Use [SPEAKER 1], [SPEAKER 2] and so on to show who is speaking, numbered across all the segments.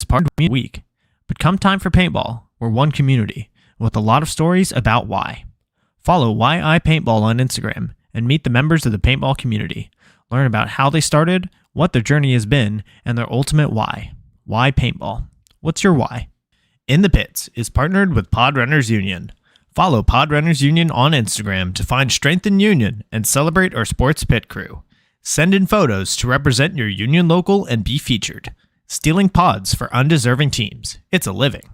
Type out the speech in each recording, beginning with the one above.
[SPEAKER 1] Pits part of the week. But come time for paintball, we're one community with a lot of stories about why. Follow YI Paintball on Instagram and meet the members of the paintball community. Learn about how they started, what their journey has been, and their ultimate why. Why paintball? What's your why? In the Pits is partnered with Pod Runners Union. Follow Pod Runners Union on Instagram to find strength in union and celebrate our sports pit crew. Send in photos to represent your union local and be featured. Stealing pods for undeserving teams. It's a living.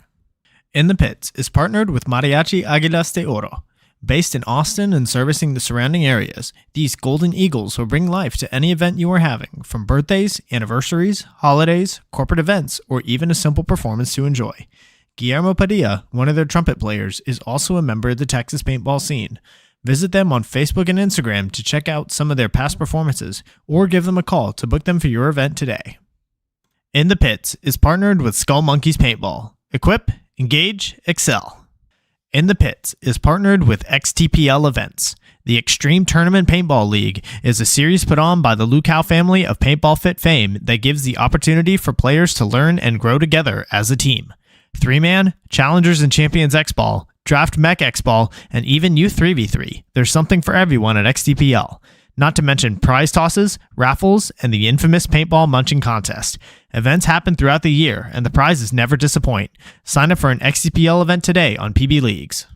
[SPEAKER 1] In the Pits is partnered with Mariachi Águilas de Oro. Based in Austin and servicing the surrounding areas, these golden eagles will bring life to any event you are having, from birthdays, anniversaries, holidays, corporate events, or even a simple performance to enjoy. Guillermo Padilla, one of their trumpet players, is also a member of the Texas paintball scene. Visit them on Facebook and Instagram to check out some of their past performances, or give them a call to book them for your event today. In the Pits is partnered with Skull Monkeys Paintball. Equip, engage, excel. In the Pits is partnered with XTPL Events. The Extreme Tournament Paintball League is a series put on by the Lukow family of Paintball Fit fame that gives the opportunity for players to learn and grow together as a team. 3-man, Challengers and Champions X-Ball, Draft Mech X-Ball, and even Youth 3v3. There's something for everyone at XTPL. Not to mention prize tosses, raffles, and the infamous paintball munching contest. Events happen throughout the year, and the prizes never disappoint. Sign up for an XTPL event today on PB Leagues.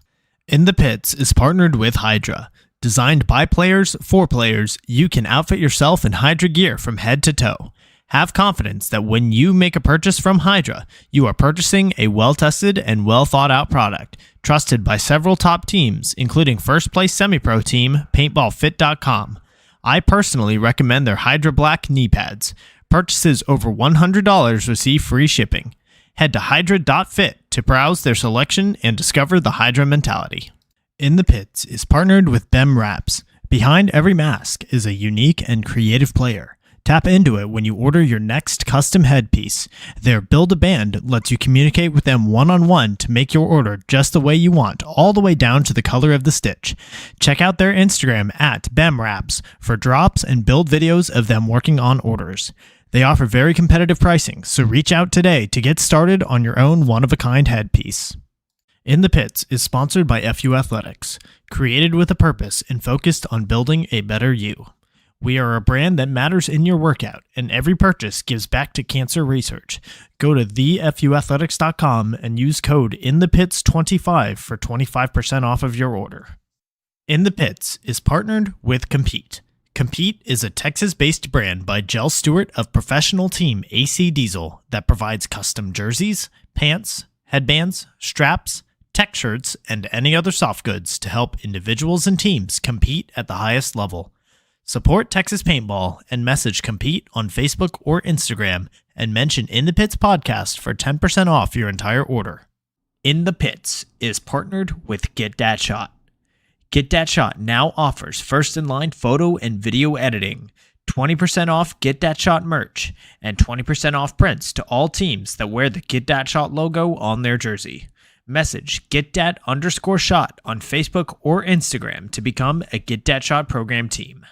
[SPEAKER 1] In the Pits is partnered with Hydra. Designed by players, for players, you can outfit yourself in Hydra gear from head to toe. Have confidence that when you make a purchase from Hydra, you are purchasing a well-tested and well-thought-out product, trusted by several top teams, including first-place semi-pro team, PaintballFit.com. I personally recommend their Hydra Black knee pads. Purchases over $100 receive free shipping. Head to hydra.fit to browse their selection and discover the Hydra mentality. In the Pits is partnered with BEM Wraps. Behind every mask is a unique and creative player. Tap into it when you order your next custom headpiece. Their Build-A-Band lets you communicate with them one-on-one to make your order just the way you want, all the way down to the color of the stitch. Check out their Instagram at BEMWraps for drops and build videos of them working on orders. They offer very competitive pricing, so reach out today to get started on your own one-of-a-kind headpiece. In the Pits is sponsored by FU Athletics, created with a purpose and focused on building a better you. We are a brand that matters in your workout, and every purchase gives back to cancer research. Go to thefuathletics.com and use code INTHEPITS25 for 25% off of your order. In the Pits is partnered with Compete. Compete is a Texas-based brand by Jell Stewart of professional team AC Diesel that provides custom jerseys, pants, headbands, straps, tech shirts, and any other soft goods to help individuals and teams compete at the highest level. Support Texas Paintball and message Compete on Facebook or Instagram and mention In the Pits Podcast for 10% off your entire order. In the Pits is partnered with Get Dat Shot. Get Dat Shot now offers first-in-line photo and video editing, 20% off Get Dat Shot merch, and 20% off prints to all teams that wear the Get Dat Shot logo on their jersey. Message GetDat_shot on Facebook or Instagram to become a Get Dat Shot program team.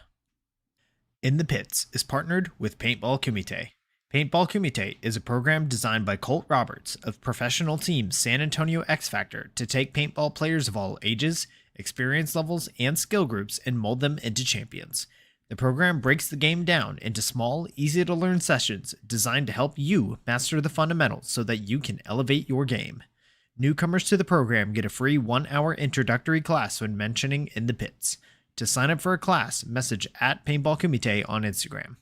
[SPEAKER 1] In the Pits is partnered with Paintball Kumite. Paintball Kumite is a program designed by Colt Roberts of professional team San Antonio X Factor to take paintball players of all ages, experience levels, and skill groups and mold them into champions. The program breaks the game down into small, easy-to-learn sessions designed to help you master the fundamentals so that you can elevate your game. Newcomers to the program get a free 1-hour introductory class when mentioning In the Pits. To sign up for a class, message at Paintball Kumite on Instagram.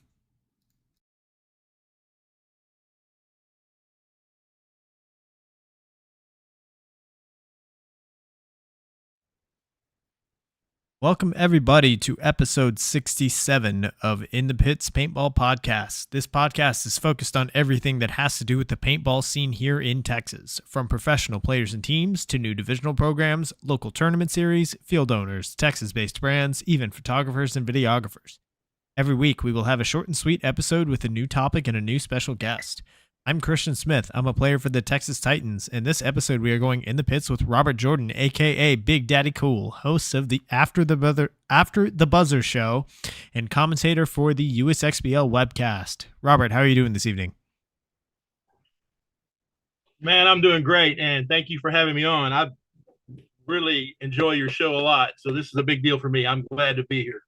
[SPEAKER 1] Welcome everybody to episode 67 of In the Pits Paintball Podcast. This podcast is focused on everything that has to do with the paintball scene here in Texas, from professional players and teams to new divisional programs, local tournament series, field owners, Texas-based brands, even photographers and videographers. Every week we will have a short and sweet episode with a new topic and a new special guest. I'm Christian Smith. I'm a player for the Texas Titans. In this episode, we are going in the pits with Robert Jordan, aka Big Daddy Cool, host of the After the Buzzer show and commentator for the USXBL webcast. Robert, how are you doing this evening?
[SPEAKER 2] Man, I'm doing great, and thank you for having me on. I really enjoy your show a lot, so this is a big deal for me. I'm glad to be here.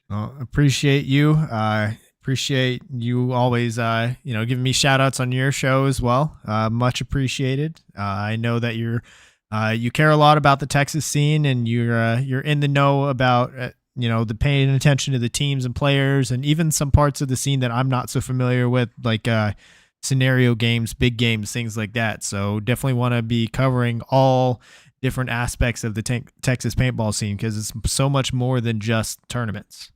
[SPEAKER 1] Well, appreciate you. Appreciate you always, giving me shout outs on your show as well. Much appreciated. I know that you care a lot about the Texas scene, and you're in the know about, the paying attention to the teams and players, and even some parts of the scene that I'm not so familiar with, like scenario games, big games, things like that. So definitely want to be covering all different aspects of the Texas paintball scene because it's so much more than just tournaments.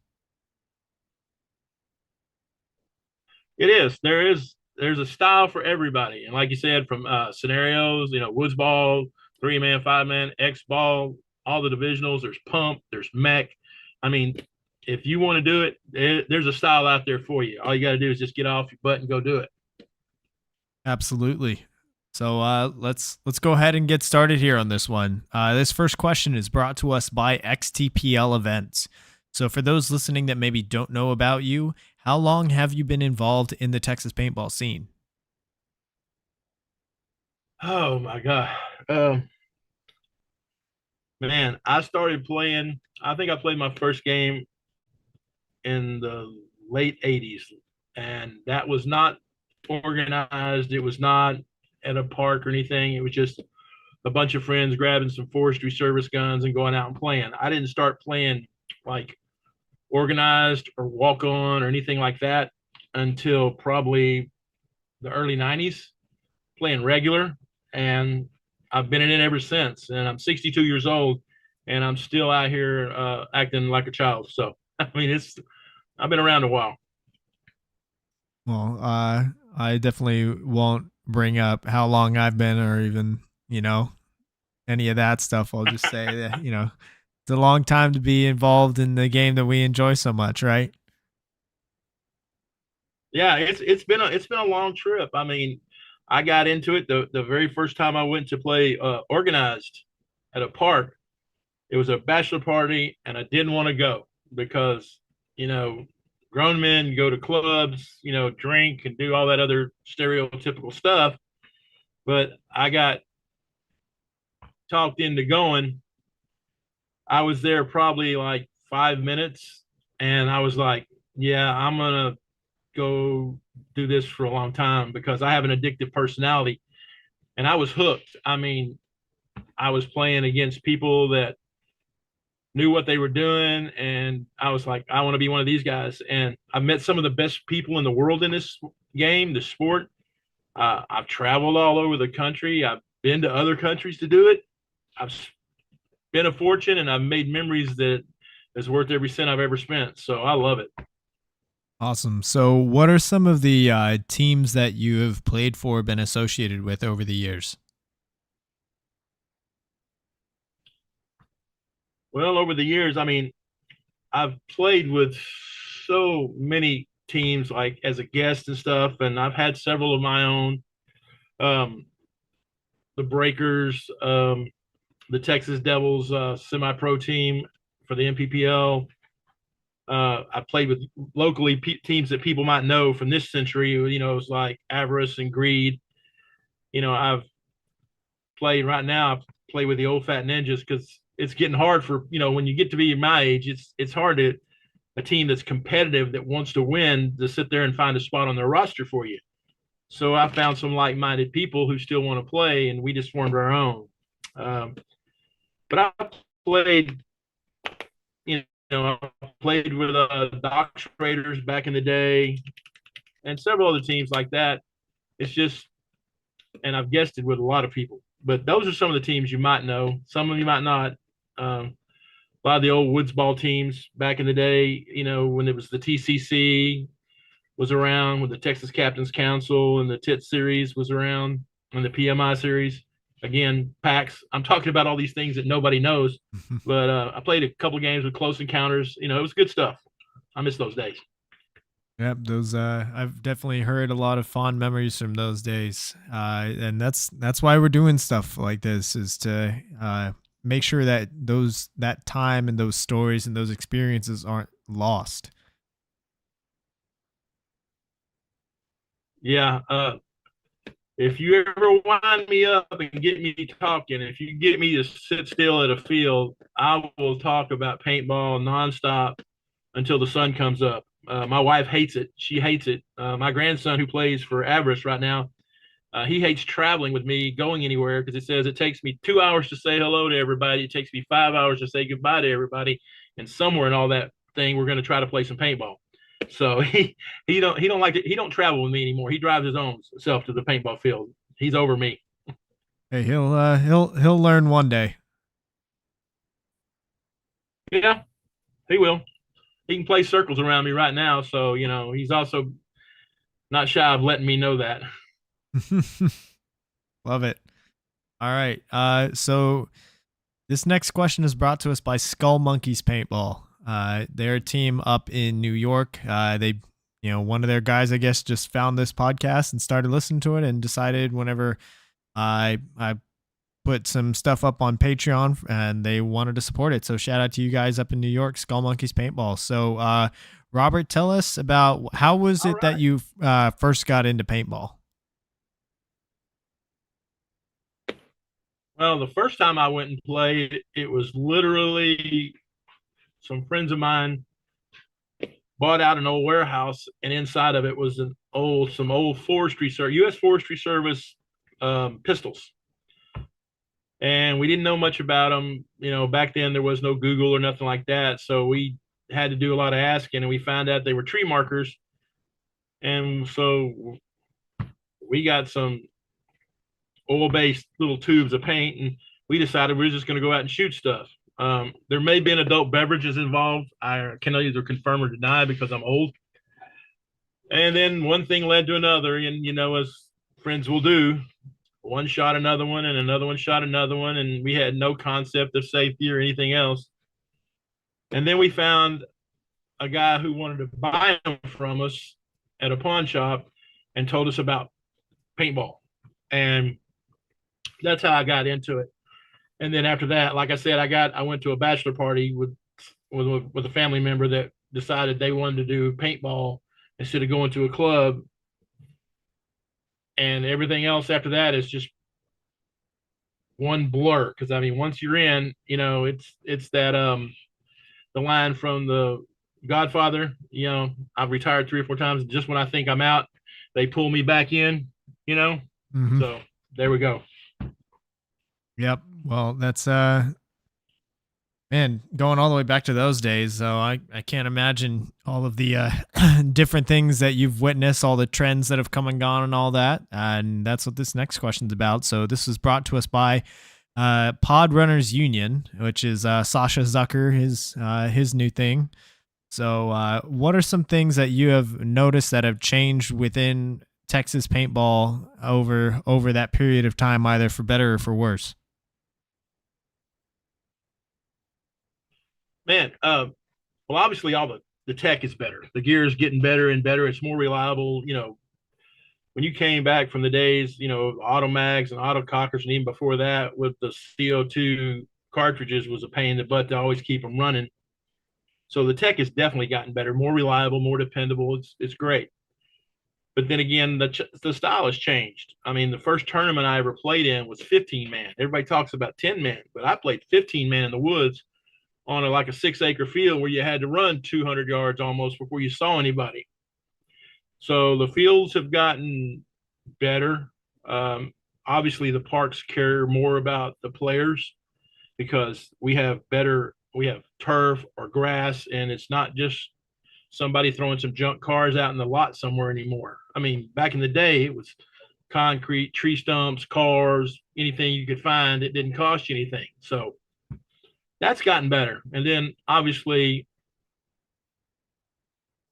[SPEAKER 2] It is. There's a style for everybody, and like you said, from scenarios, woods ball, 3-man, 5-man, X ball, all the divisionals. There's pump. There's mech. I mean, if you want to do it, there's a style out there for you. All you got to do is just get off your butt and go do it.
[SPEAKER 1] Absolutely. So let's go ahead and get started here on this one. This first question is brought to us by XTPL Events. So for those listening that maybe don't know about you, how long have you been involved in the Texas paintball scene?
[SPEAKER 2] Oh my god, man! I started playing. I think I played my first game in the late 80s, and that was not organized. It was not at a park or anything. It was just a bunch of friends grabbing some forestry service guns and going out and playing. I didn't start playing like organized or walk on or anything like that until probably the early 90s, playing regular. And I've been in it ever since. And I'm 62 years old and I'm still out here acting like a child. So, I mean, I've been around a while.
[SPEAKER 1] Well, I definitely won't bring up how long I've been or even, any of that stuff. I'll just say that, it's a long time to be involved in the game that we enjoy so much, right?
[SPEAKER 2] Yeah, it's been a long trip. I mean, I got into it the very first time I went to play organized at a park. It was a bachelor party, and I didn't want to go because you know grown men go to clubs, drink and do all that other stereotypical stuff. But I got talked into going. I was there probably like 5 minutes, and I was like, "Yeah, I'm gonna go do this for a long time because I have an addictive personality." And I was hooked. I mean, I was playing against people that knew what they were doing, and I was like, I want to be one of these guys. And I met some of the best people in the world in this game, this sport. I've traveled all over the country. I've been to other countries to do it. I've spent a fortune, and I've made memories that is worth every cent I've ever spent. So I love it.
[SPEAKER 1] Awesome. So, what are some of the teams that you have played for, been associated with over the years?
[SPEAKER 2] Well, over the years, I mean, I've played with so many teams, like as a guest and stuff, and I've had several of my own. Um, the Breakers, the Texas Devils semi-pro team for the MPPL. I played with locally teams that people might know from this century. It's like Avarice and Greed. I've played right now. I play with the Old Fat Ninjas because it's getting hard for when you get to be my age. It's hard to a team that's competitive that wants to win to sit there and find a spot on their roster for you. So I found some like-minded people who still want to play, and we just formed our own. Um, but I played, I played with Doc Raiders back in the day, and several other teams like that. It's just, and I've guested with a lot of people. But those are some of the teams you might know. Some of you might not. A lot of the old woods ball teams back in the day, when it was the TCC was around, when the Texas Captains Council and the TIT series was around, and the PMI series. Again, PAX. I'm talking about all these things that nobody knows, but I played a couple games with Close Encounters. It was good stuff. I miss those days.
[SPEAKER 1] Yep, those I've definitely heard a lot of fond memories from those days. And that's why we're doing stuff like this is to make sure that that time and those stories and those experiences aren't lost.
[SPEAKER 2] Yeah, if you ever wind me up and get me talking, if you get me to sit still at a field, I will talk about paintball nonstop until the sun comes up. My wife hates it. She hates it. My grandson, who plays for Everest right now, he hates traveling with me, going anywhere, because it says it takes me 2 hours to say hello to everybody. It takes me 5 hours to say goodbye to everybody, and somewhere in all that thing, we're going to try to play some paintball. So he don't like it. He don't travel with me anymore. He drives his own self to the paintball field. He's over me.
[SPEAKER 1] Hey, he'll learn one day.
[SPEAKER 2] Yeah, he will. He can play circles around me right now. So he's also not shy of letting me know that.
[SPEAKER 1] Love it. All right. So this next question is brought to us by Skull Monkeys Paintball. They're a team up in New York. One of their guys, I guess, just found this podcast and started listening to it and decided whenever I put some stuff up on Patreon and they wanted to support it. So shout out to you guys up in New York, Skull Monkeys Paintball. So, Robert, tell us about how was it that you first got into paintball?
[SPEAKER 2] Well, the first time I went and played, it was literally some friends of mine bought out an old warehouse, and inside of it was some old U.S. Forestry Service pistols. And we didn't know much about them. Back then there was no Google or nothing like that, so we had to do a lot of asking, and we found out they were tree markers. And so we got some oil-based little tubes of paint, and we decided we were just going to go out and shoot stuff. There may have been adult beverages involved. I cannot either confirm or deny because I'm old. And then one thing led to another, and as friends will do, one shot another one, and another one shot another one, and we had no concept of safety or anything else. And then we found a guy who wanted to buy them from us at a pawn shop and told us about paintball. And that's how I got into it. And then after that, like I said, I went to a bachelor party with a family member that decided they wanted to do paintball instead of going to a club. And everything else after that is just one blur. Because once you're in, it's that the line from the Godfather. I've retired 3 or 4 times. Just when I think I'm out, they pull me back in.
[SPEAKER 1] Mm-hmm.
[SPEAKER 2] So there we go.
[SPEAKER 1] Yep. Well, that's man, going all the way back to those days. So I can't imagine all of the different things that you've witnessed, all the trends that have come and gone and all that. And that's what this next question's about. So this was brought to us by Pod Runners Union, which is Sasha Zucker, his new thing. So what are some things that you have noticed that have changed within Texas paintball over that period of time, either for better or for worse?
[SPEAKER 2] Man, well, obviously all the tech is better. The gear is getting better and better. It's more reliable. When you came back from the days, auto mags and auto cockers, and even before that with the CO2 cartridges was a pain in the butt to always keep them running. So the tech has definitely gotten better, more reliable, more dependable. It's great. But then again, the style has changed. The first tournament I ever played in was 15 man. Everybody talks about 10 man, but I played 15 man in the woods on like a 6-acre field where you had to run 200 yards almost before you saw anybody. So the fields have gotten better. Obviously, the parks care more about the players because we have turf or grass, and it's not just somebody throwing some junk cars out in the lot somewhere anymore. Back in the day, it was concrete, tree stumps, cars, anything you could find. It didn't cost you anything. So that's gotten better. And then obviously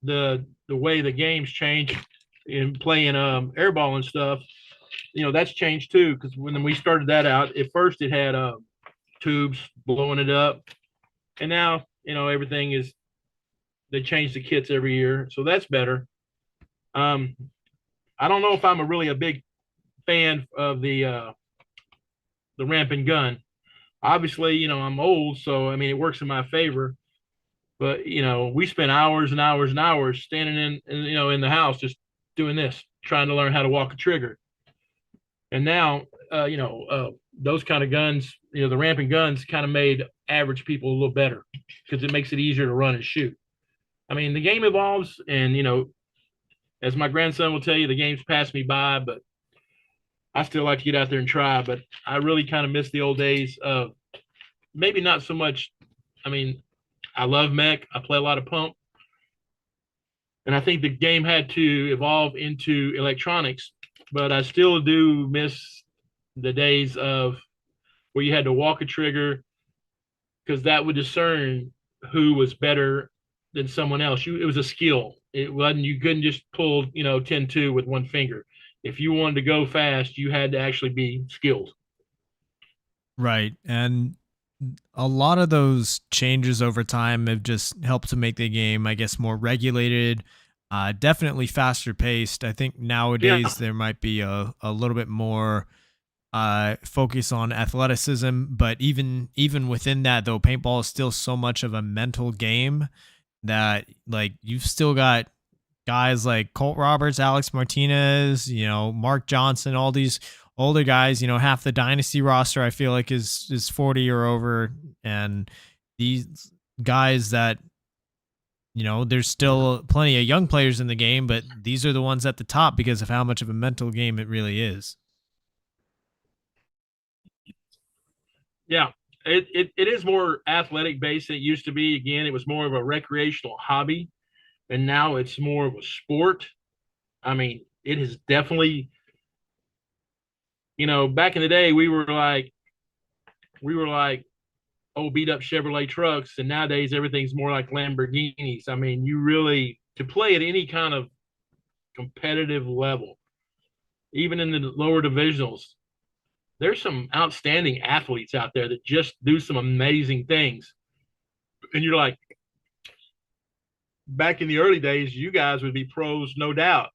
[SPEAKER 2] the way the games change in playing airball and stuff, that's changed too. Because when we started that out, at first it had tubes blowing it up, and now everything is, they change the kits every year, so that's better. I don't know if I'm really a big fan of the ramp and gun. Obviously, I'm old, so it works in my favor. But we spent hours and hours and hours standing in the house just doing this, trying to learn how to walk a trigger. And now, those kind of guns, the ramping guns kind of made average people a little better because it makes it easier to run and shoot. I mean, the game evolves, and as my grandson will tell you, the game's passed me by, but I still like to get out there and try. But I really kind of miss the old days of maybe not so much. I mean, I love mech. I play a lot of pump, and I think the game had to evolve into electronics. But I still do miss the days of where you had to walk a trigger because that would discern who was better than someone else. It was a skill. It wasn't, you couldn't just pull 10-2 with one finger. If you wanted to go fast, you had to actually be skilled.
[SPEAKER 1] Right. And a lot of those changes over time have just helped to make the game, I guess, more regulated, definitely faster paced. I think nowadays there might be a little bit more focus on athleticism, but even within that, though, paintball is still so much of a mental game that, like, you've still got guys like Colt Roberts, Alex Martinez, Mark Johnson, all these older guys. Half the dynasty roster I feel like is 40 or over, and these guys that there's still plenty of young players in the game, but these are the ones at the top because of how much of a mental game it really is.
[SPEAKER 2] Yeah, it is more athletic based than it used to be. Again, it was more of a recreational hobby, and now it's more of a sport. I mean, it is definitely, back in the day, we were like, oh, beat up Chevrolet trucks, and nowadays everything's more like Lamborghinis. I mean, you really, to play at any kind of competitive level, even in the lower divisionals, there's some outstanding athletes out there that just do some amazing things. And you're like, back in the early days, you guys would be pros, no doubt.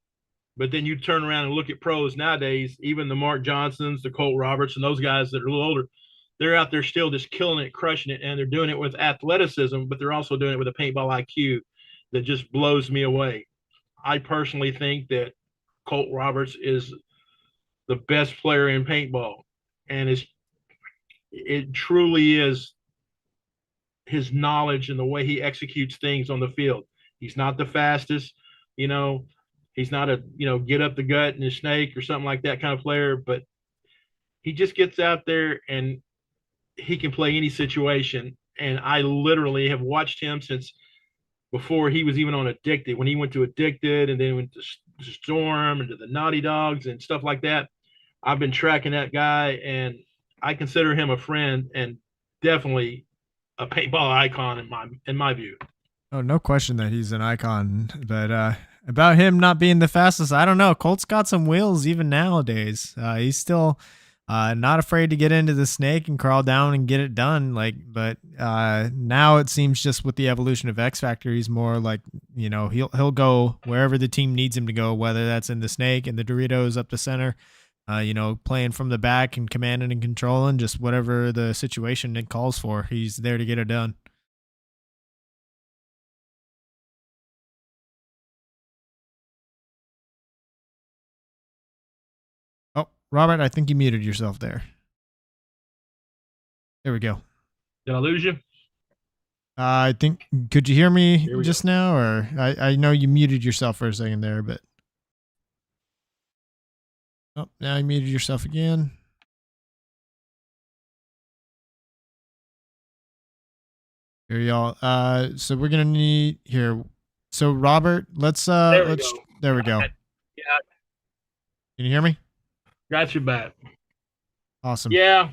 [SPEAKER 2] But then you turn around and look at pros nowadays, even the Mark Johnsons, the Colt Roberts, and those guys that are a little older, they're out there still just killing it, crushing it, and they're doing it with athleticism, but they're also doing it with a paintball IQ that just blows me away. I personally think that Colt Roberts is the best player in paintball, and it truly is his knowledge and the way he executes things on the field. He's not the fastest, you know, he's not a, get up the gut and a snake or something like that kind of player, but he just gets out there and he can play any situation. And I literally have watched him since before he was even on Addicted, when he went to Addicted and then went to Storm and to the Naughty Dogs and stuff like that. I've been tracking that guy, and I consider him a friend and definitely a paintball icon in my view.
[SPEAKER 1] Oh, no question that he's an icon, but about him not being the fastest, I don't know. Colt's got some wheels even nowadays. He's still not afraid to get into the snake and crawl down and get it done. But now it seems just with the evolution of X Factor, he's more like, he'll go wherever the team needs him to go, whether that's in the snake and the Doritos up the center, playing from the back and commanding and controlling, just whatever the situation it calls for. He's there to get it done. Oh, Robert, I think you muted yourself there. There we go.
[SPEAKER 2] Did I lose you?
[SPEAKER 1] I think, could you hear me just now? Or I know you muted yourself for a second there, but. Oh, now you muted yourself again. Here, y'all. So we're going to need here. So Robert, there we go.
[SPEAKER 2] Yeah.
[SPEAKER 1] Can you hear me?
[SPEAKER 2] Got you back.
[SPEAKER 1] Awesome.
[SPEAKER 2] Yeah.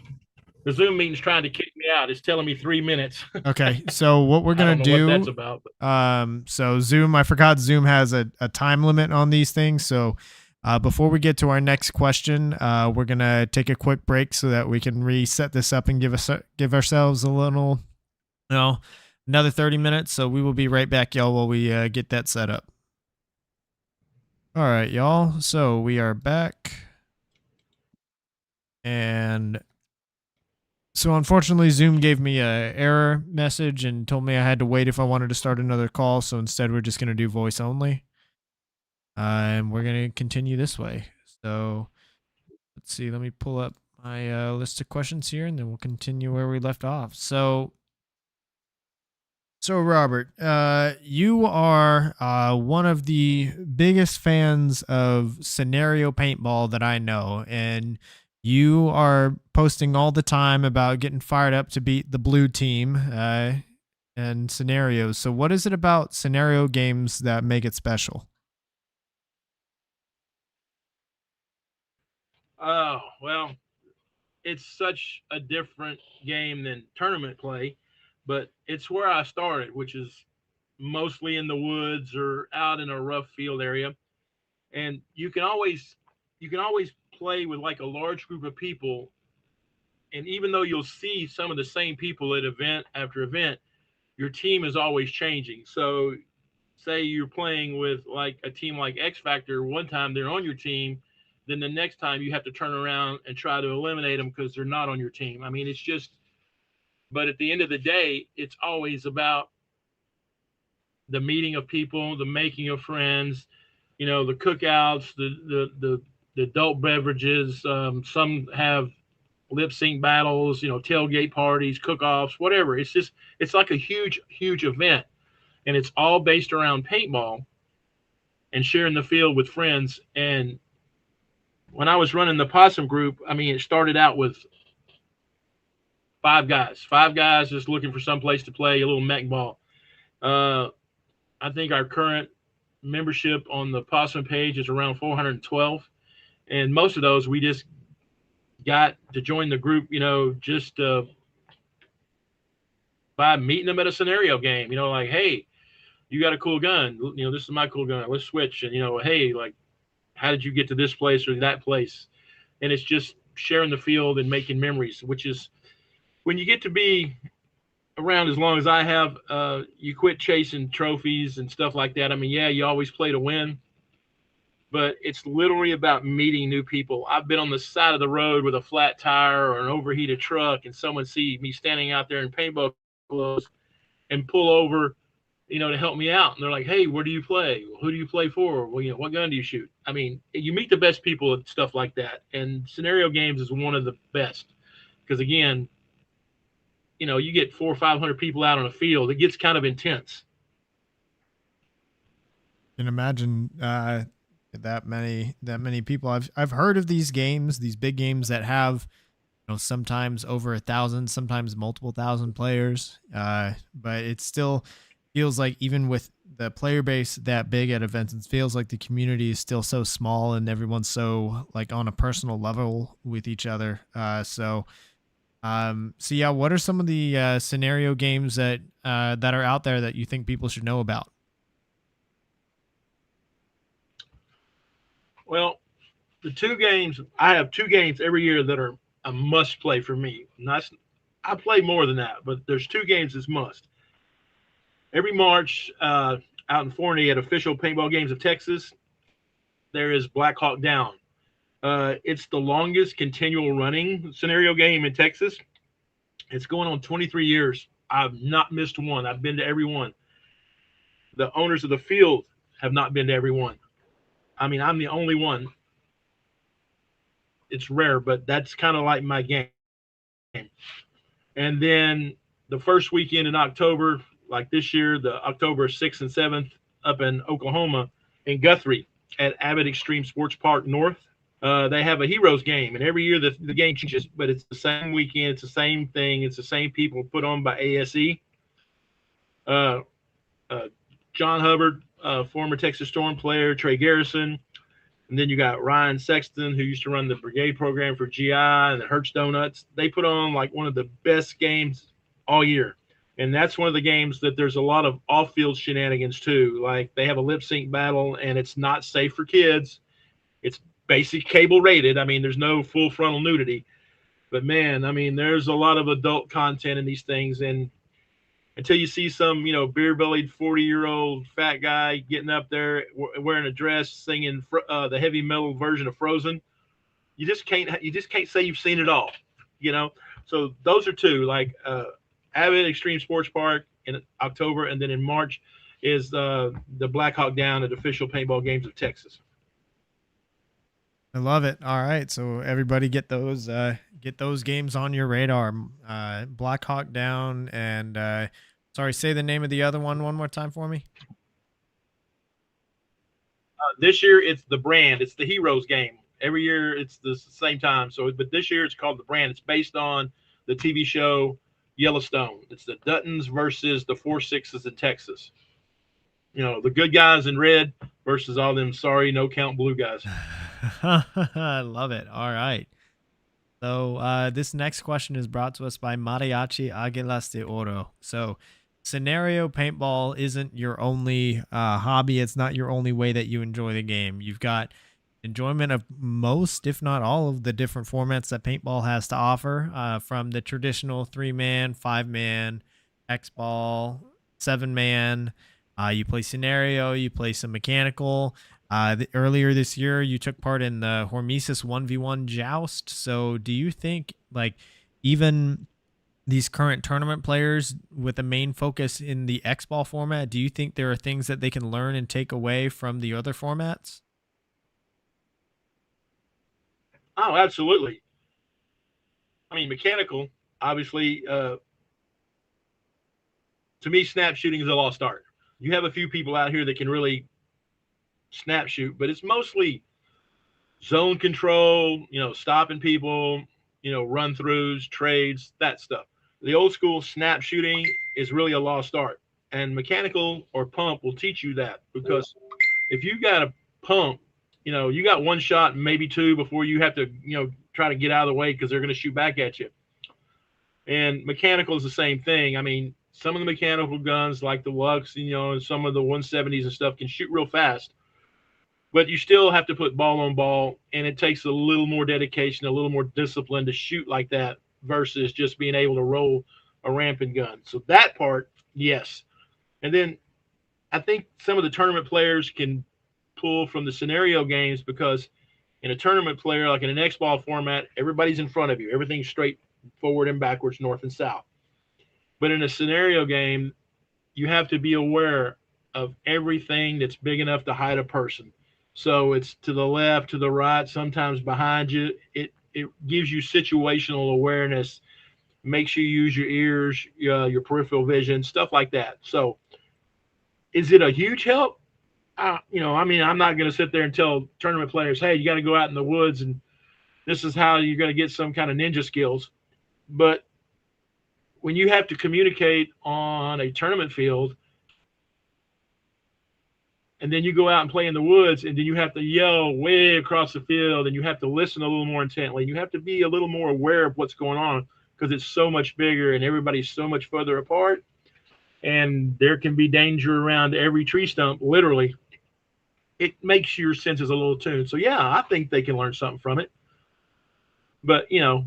[SPEAKER 2] The Zoom meeting's trying to kick me out. It's telling me 3 minutes.
[SPEAKER 1] Okay. So what we're going to do,
[SPEAKER 2] what that's about, but.
[SPEAKER 1] So Zoom, I forgot Zoom has a time limit on these things. So before we get to our next question, we're going to take a quick break so that we can reset this up and give ourselves a little, another 30 minutes. So we will be right back, y'all, while we get that set up. All right, y'all. So we are back. And so unfortunately, Zoom gave me a error message and told me I had to wait if I wanted to start another call. So instead, we're just going to do voice only. And we're going to continue this way. So let's see. Let me pull up my list of questions here, and then we'll continue where we left off. So Robert, you are one of the biggest fans of scenario paintball that I know, and you are posting all the time about getting fired up to beat the blue team and scenarios. So, what is it about scenario games that make it special?
[SPEAKER 2] Oh, well, it's such a different game than tournament play, but it's where I started, which is mostly in the woods or out in a rough field area. And you can always play with like a large group of people, and even though you'll see some of the same people at event after event, your team is always changing. So say you're playing with like a team like X Factor, one time they're on your team, then the next time you have to turn around and try to eliminate them because they're not on your team. I mean, it's just, but at the end of the day, it's always about the meeting of people, the making of friends, the cookouts, the adult beverages. Some have lip sync battles, tailgate parties, cook offs, whatever. It's like a huge, huge event. And it's all based around paintball and sharing the field with friends. And when I was running the possum group, I mean, it started out with five guys just looking for some place to play a little mech ball. Uh, I think our current membership on the possum page is around 412. And most of those we just got to join the group, just by meeting them at a scenario game, like, hey, you got a cool gun. This is my cool gun. Let's switch. And, hey, like, how did you get to this place or that place? And it's just sharing the field and making memories, which is when you get to be around as long as I have, you quit chasing trophies and stuff like that. I mean, yeah, you always play to win, but it's literally about meeting new people. I've been on the side of the road with a flat tire or an overheated truck, and someone see me standing out there in paintball clothes and pull over, to help me out. And they're like, "Hey, where do you play? Who do you play for? Well, what gun do you shoot?" I mean, you meet the best people at stuff like that, and scenario games is one of the best because again, you get 400 or 500 people out on a field. It gets kind of intense.
[SPEAKER 1] Can imagine that many people. I've heard of these games, these big games that have sometimes over 1,000, sometimes multiple thousand players. But it still feels like even with the player base that big at events, it feels like the community is still so small and everyone's so like on a personal level with each other. So yeah, what are some of the scenario games that are out there that you think people should know about?
[SPEAKER 2] Well, I have two games every year that are a must play for me. Not, I play more than that, but there's two games that's must. Every March, out in Forney at Official Paintball Games of Texas, there is Black Hawk Down. It's the longest continual running scenario game in Texas. It's going on 23 years. I've not missed one. I've been to every one. The owners of the field have not been to every one. I mean, I'm the only one. It's rare, but that's kind of like my game. And then the first weekend in October, like this year, the October 6th and 7th up in Oklahoma, in Guthrie at Abbott Extreme Sports Park North. They have a Heroes game, and every year the game changes, but it's the same weekend. It's the same thing. It's the same people put on by ASE. Uh, uh, John Hubbard, former Texas Storm player, Trey Garrison, and then you got Ryan Sexton, who used to run the brigade program for GI and the Hertz Donuts. They put on like one of the best games all year. And that's one of the games that there's a lot of off-field shenanigans too. Like they have a lip sync battle, and it's not safe for kids. It's basic cable rated. I mean, there's no full frontal nudity. But man, I mean, there's a lot of adult content in these things. And until you see some, beer-bellied 40-year-old fat guy getting up there wearing a dress, singing the heavy metal version of Frozen, you just can't say you've seen it all, you know. So those are two, like Avid Extreme Sports Park in October, and then in March is the Black Hawk Down at Official Paintball Games of Texas.
[SPEAKER 1] I love it. All right, so everybody get those games on your radar. Black Hawk Down and sorry, say the name of the other one more time for me.
[SPEAKER 2] This year it's the brand. It's the Heroes game. Every year it's the same time. So, but this year it's called the brand. It's based on the TV show Yellowstone. It's the Duttons versus the 4-6s in Texas. You know, the good guys in red versus all them sorry no count blue guys.
[SPEAKER 1] I love it. All right. So this next question is brought to us by Mariachi Aguilas de Oro. So scenario paintball isn't your only hobby. It's not your only way that you enjoy the game. You've got enjoyment of most, if not all, of the different formats that paintball has to offer, from the traditional 3-man, 5-man, X ball, 7-man. You play scenario, you play some mechanical. Earlier this year, you took part in the Hormesis 1v1 joust. So, do you think, like, even these current tournament players with a main focus in the X ball format, do you think there are things that they can learn and take away from the other formats?
[SPEAKER 2] Oh, absolutely. I mean, mechanical, obviously, to me, snap shooting is a lost art. You have a few people out here that can really snap shoot, but it's mostly zone control, you know, stopping people, you know, run throughs, trades, that stuff. The old school snap shooting is really a lost art. And mechanical or pump will teach you that, because if you got a pump, you know, you got one shot, maybe two, before you have to, you know, try to get out of the way because they're going to shoot back at you. And mechanical is the same thing. I mean, some of the mechanical guns like the Lux, you know, and some of the 170s and stuff can shoot real fast, but you still have to put ball on ball, and it takes a little more dedication, a little more discipline to shoot like that versus just being able to roll a rampant gun. So that part, yes. And then I think some of the tournament players can pull from the scenario games, because in a tournament player, like in an X ball format, everybody's in front of you. Everything's straight forward and backwards, north and south. But in a scenario game, you have to be aware of everything that's big enough to hide a person. So it's to the left, to the right, sometimes behind you. It gives you situational awareness, makes you use your ears, your peripheral vision, stuff like that. So is it a huge help? You know, I mean, I'm not going to sit there and tell tournament players, hey, you got to go out in the woods and this is how you're going to get some kind of ninja skills. But when you have to communicate on a tournament field, and then you go out and play in the woods, and then you have to yell way across the field, and you have to listen a little more intently. You have to be a little more aware of what's going on, because it's so much bigger and everybody's so much further apart, and there can be danger around every tree stump, literally. It makes your senses a little tuned. So yeah, I think they can learn something from it. But you know,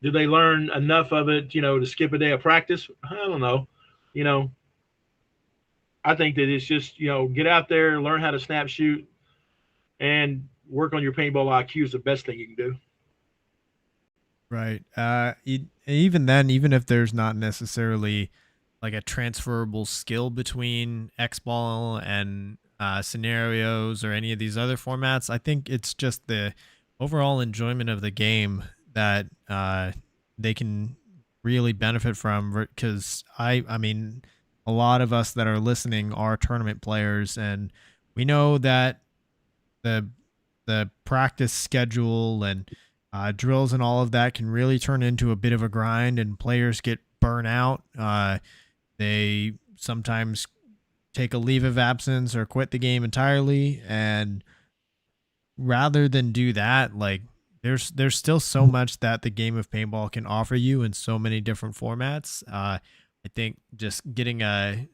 [SPEAKER 2] do they learn enough of it, you know, to skip a day of practice? I don't know. You know, I think that it's just, you know, get out there, learn how to snap shoot, and work on your paintball IQ is the best thing you can do.
[SPEAKER 1] Right. Even then, even if there's not necessarily like a transferable skill between X ball and scenarios or any of these other formats, I think it's just the overall enjoyment of the game that they can really benefit from. Because I mean, a lot of us that are listening are tournament players, and we know that the practice schedule and drills and all of that can really turn into a bit of a grind, and players get burnt out. They sometimes take a leave of absence or quit the game entirely, and rather than do that, like there's still so much that the game of paintball can offer you in so many different formats. I think just getting a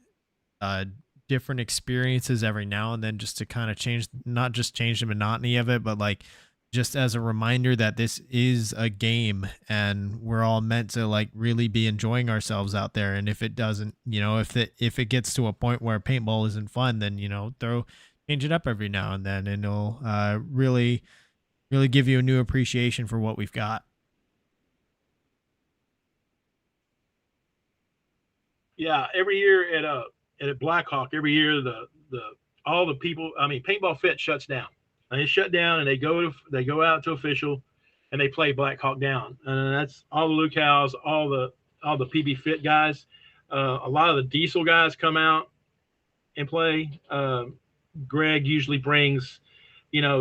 [SPEAKER 1] different experiences every now and then, just to kind of change, not just change the monotony of it, but like just as a reminder that this is a game and we're all meant to like really be enjoying ourselves out there. And if it doesn't, you know, if it gets to a point where paintball isn't fun, then, you know, change it up every now and then, and it'll really give you a new appreciation for what we've got.
[SPEAKER 2] Yeah, every year at a Blackhawk, every year the all the people. I mean, Paintball Fit shuts down. and it's shut down, and they go out to official, and they play Black Hawk Down, and that's all the locales, all the PB Fit guys, a lot of the Diesel guys come out and play. Greg usually brings,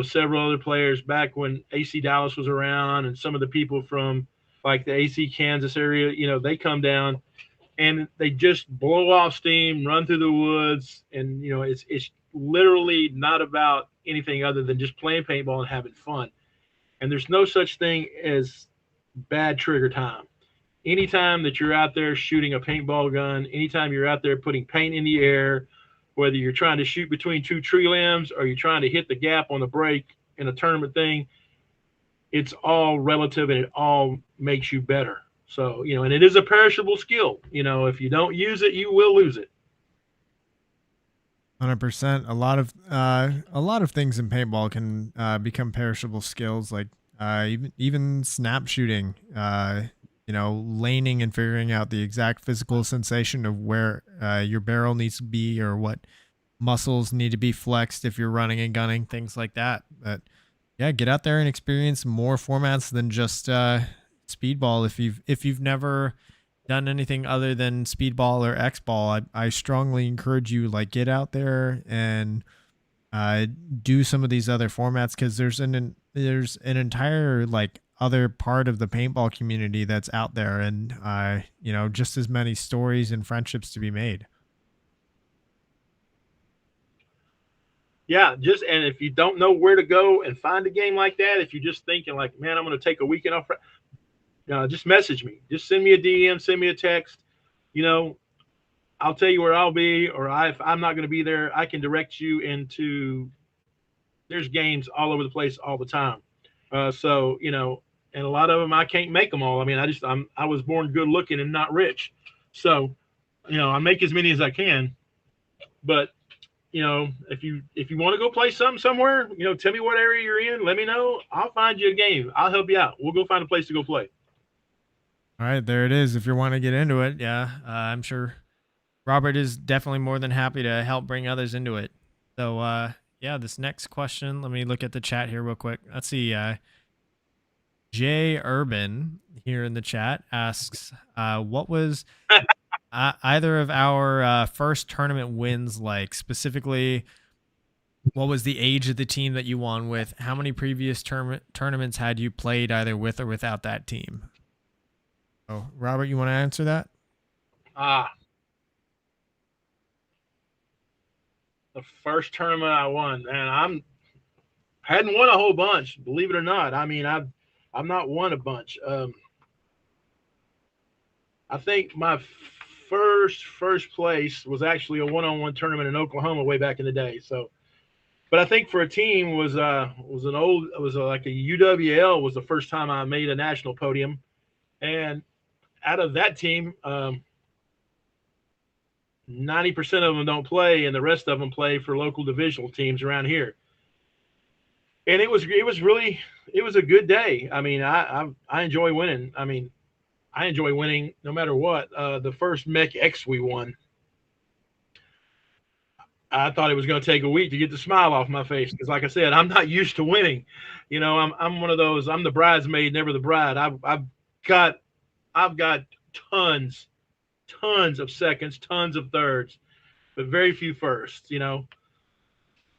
[SPEAKER 2] several other players back when AC Dallas was around, and some of the people from like the AC Kansas area, they come down and they just blow off steam, run through the woods, and it's literally not about anything other than just playing paintball and having fun. And there's no such thing as bad trigger time. Anytime that you're out there shooting a paintball gun, anytime you're out there putting paint in the air, whether you're trying to shoot between two tree limbs or you're trying to hit the gap on the break in a tournament thing, it's all relative and it all makes you better. So, and it is a perishable skill. If you don't use it, you will lose it.
[SPEAKER 1] 100%. A lot of things in paintball can become perishable skills, like even snap shooting. Laning and figuring out the exact physical sensation of where your barrel needs to be or what muscles need to be flexed if you're running and gunning, things like that. But yeah, get out there and experience more formats than just speedball. If you've never done anything other than speedball or X-ball, I strongly encourage you, like, get out there and do some of these other formats, because there's an entire like other part of the paintball community that's out there, and just as many stories and friendships to be made.
[SPEAKER 2] Yeah, and if you don't know where to go and find a game like that, if you're just thinking like, man, I'm going to take a weekend off, just message me. Just send me a DM, send me a text. I'll tell you where I'll be, or if I'm not going to be there, I can direct you into. There's games all over the place all the time. So and a lot of them I can't make them all. I mean, I was born good looking and not rich, so I make as many as I can. But if you want to go play somewhere, tell me what area you're in. Let me know. I'll find you a game. I'll help you out. We'll go find a place to go play.
[SPEAKER 1] All right, there it is. If you want to get into it, yeah, I'm sure Robert is definitely more than happy to help bring others into it. So yeah, this next question, let me look at the chat here real quick. Let's see. Jay Urban here in the chat asks, what was either of our first tournament wins like? Specifically, what was the age of the team that you won with? How many previous tournaments had you played either with or without that team? Oh, Robert, you want to answer that?
[SPEAKER 2] The first tournament I won, man, I hadn't won a whole bunch, believe it or not. I mean, I've not won a bunch. I think my first place was actually a one-on-one tournament in Oklahoma way back in the day. So, but I think for a team was like a UWL was the first time I made a national podium, and out of that team, 90% of them don't play, and the rest of them play for local divisional teams around here. And it was a good day. I mean, I enjoy winning. I mean, I enjoy winning no matter what. The first Mech X we won, I thought it was going to take a week to get the smile off my face, because, like I said, I'm not used to winning. I'm one of those. I'm the bridesmaid, never the bride. I've got tons of seconds, tons of thirds, but very few firsts.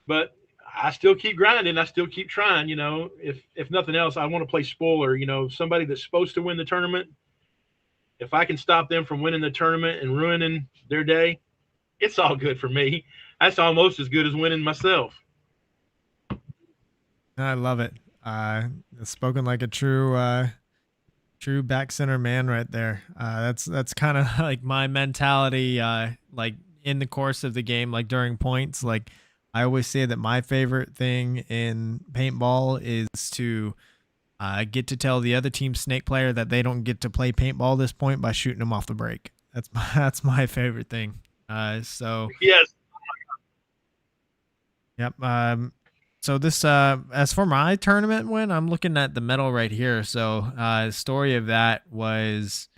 [SPEAKER 2] But I still keep grinding. I still keep trying. If nothing else, I want to play spoiler. Somebody that's supposed to win the tournament. If I can stop them from winning the tournament and ruining their day, it's all good for me. That's almost as good as winning myself.
[SPEAKER 1] I love it. Spoken like a true back center man right there. That's kind of like my mentality. Like in the course of the game, like during points, like I always say that my favorite thing in paintball is to get to tell the other team snake player that they don't get to play paintball this point by shooting them off the break. That's my favorite thing. So
[SPEAKER 2] yes.
[SPEAKER 1] Yep. So this, as for my tournament win, I'm looking at the medal right here. So the story of that was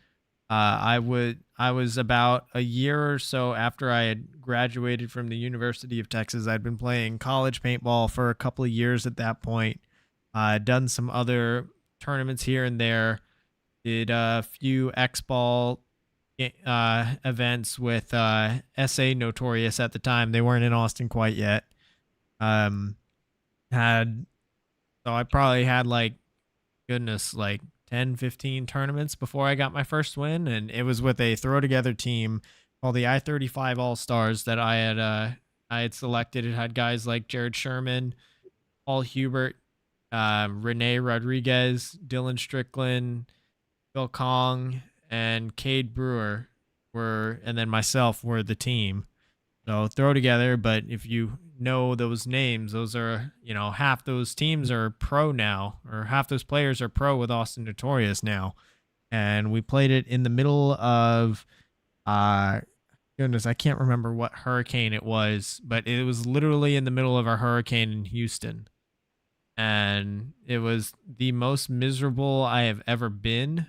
[SPEAKER 1] I was about a year or so after I had graduated from the University of Texas. I'd been playing college paintball for a couple of years at that point. Done some other tournaments here and there. Did a few X Ball events with SA Notorious at the time. They weren't in Austin quite yet. Um, had so I probably had like goodness like 10, 15 tournaments before I got my first win, and it was with a throw together team called the I-35 All Stars that I had selected. It had guys like Jared Sherman, Paul Hubert, Renee Rodriguez, Dylan Strickland, Bill Kong, and Cade Brewer and then myself were the team. So throw together, but if you know those names, those are, half those teams are pro now, or half those players are pro with Austin Notorious now. And we played it in the middle of, goodness, I can't remember what hurricane it was, but it was literally in the middle of a hurricane in Houston. And it was the most miserable I have ever been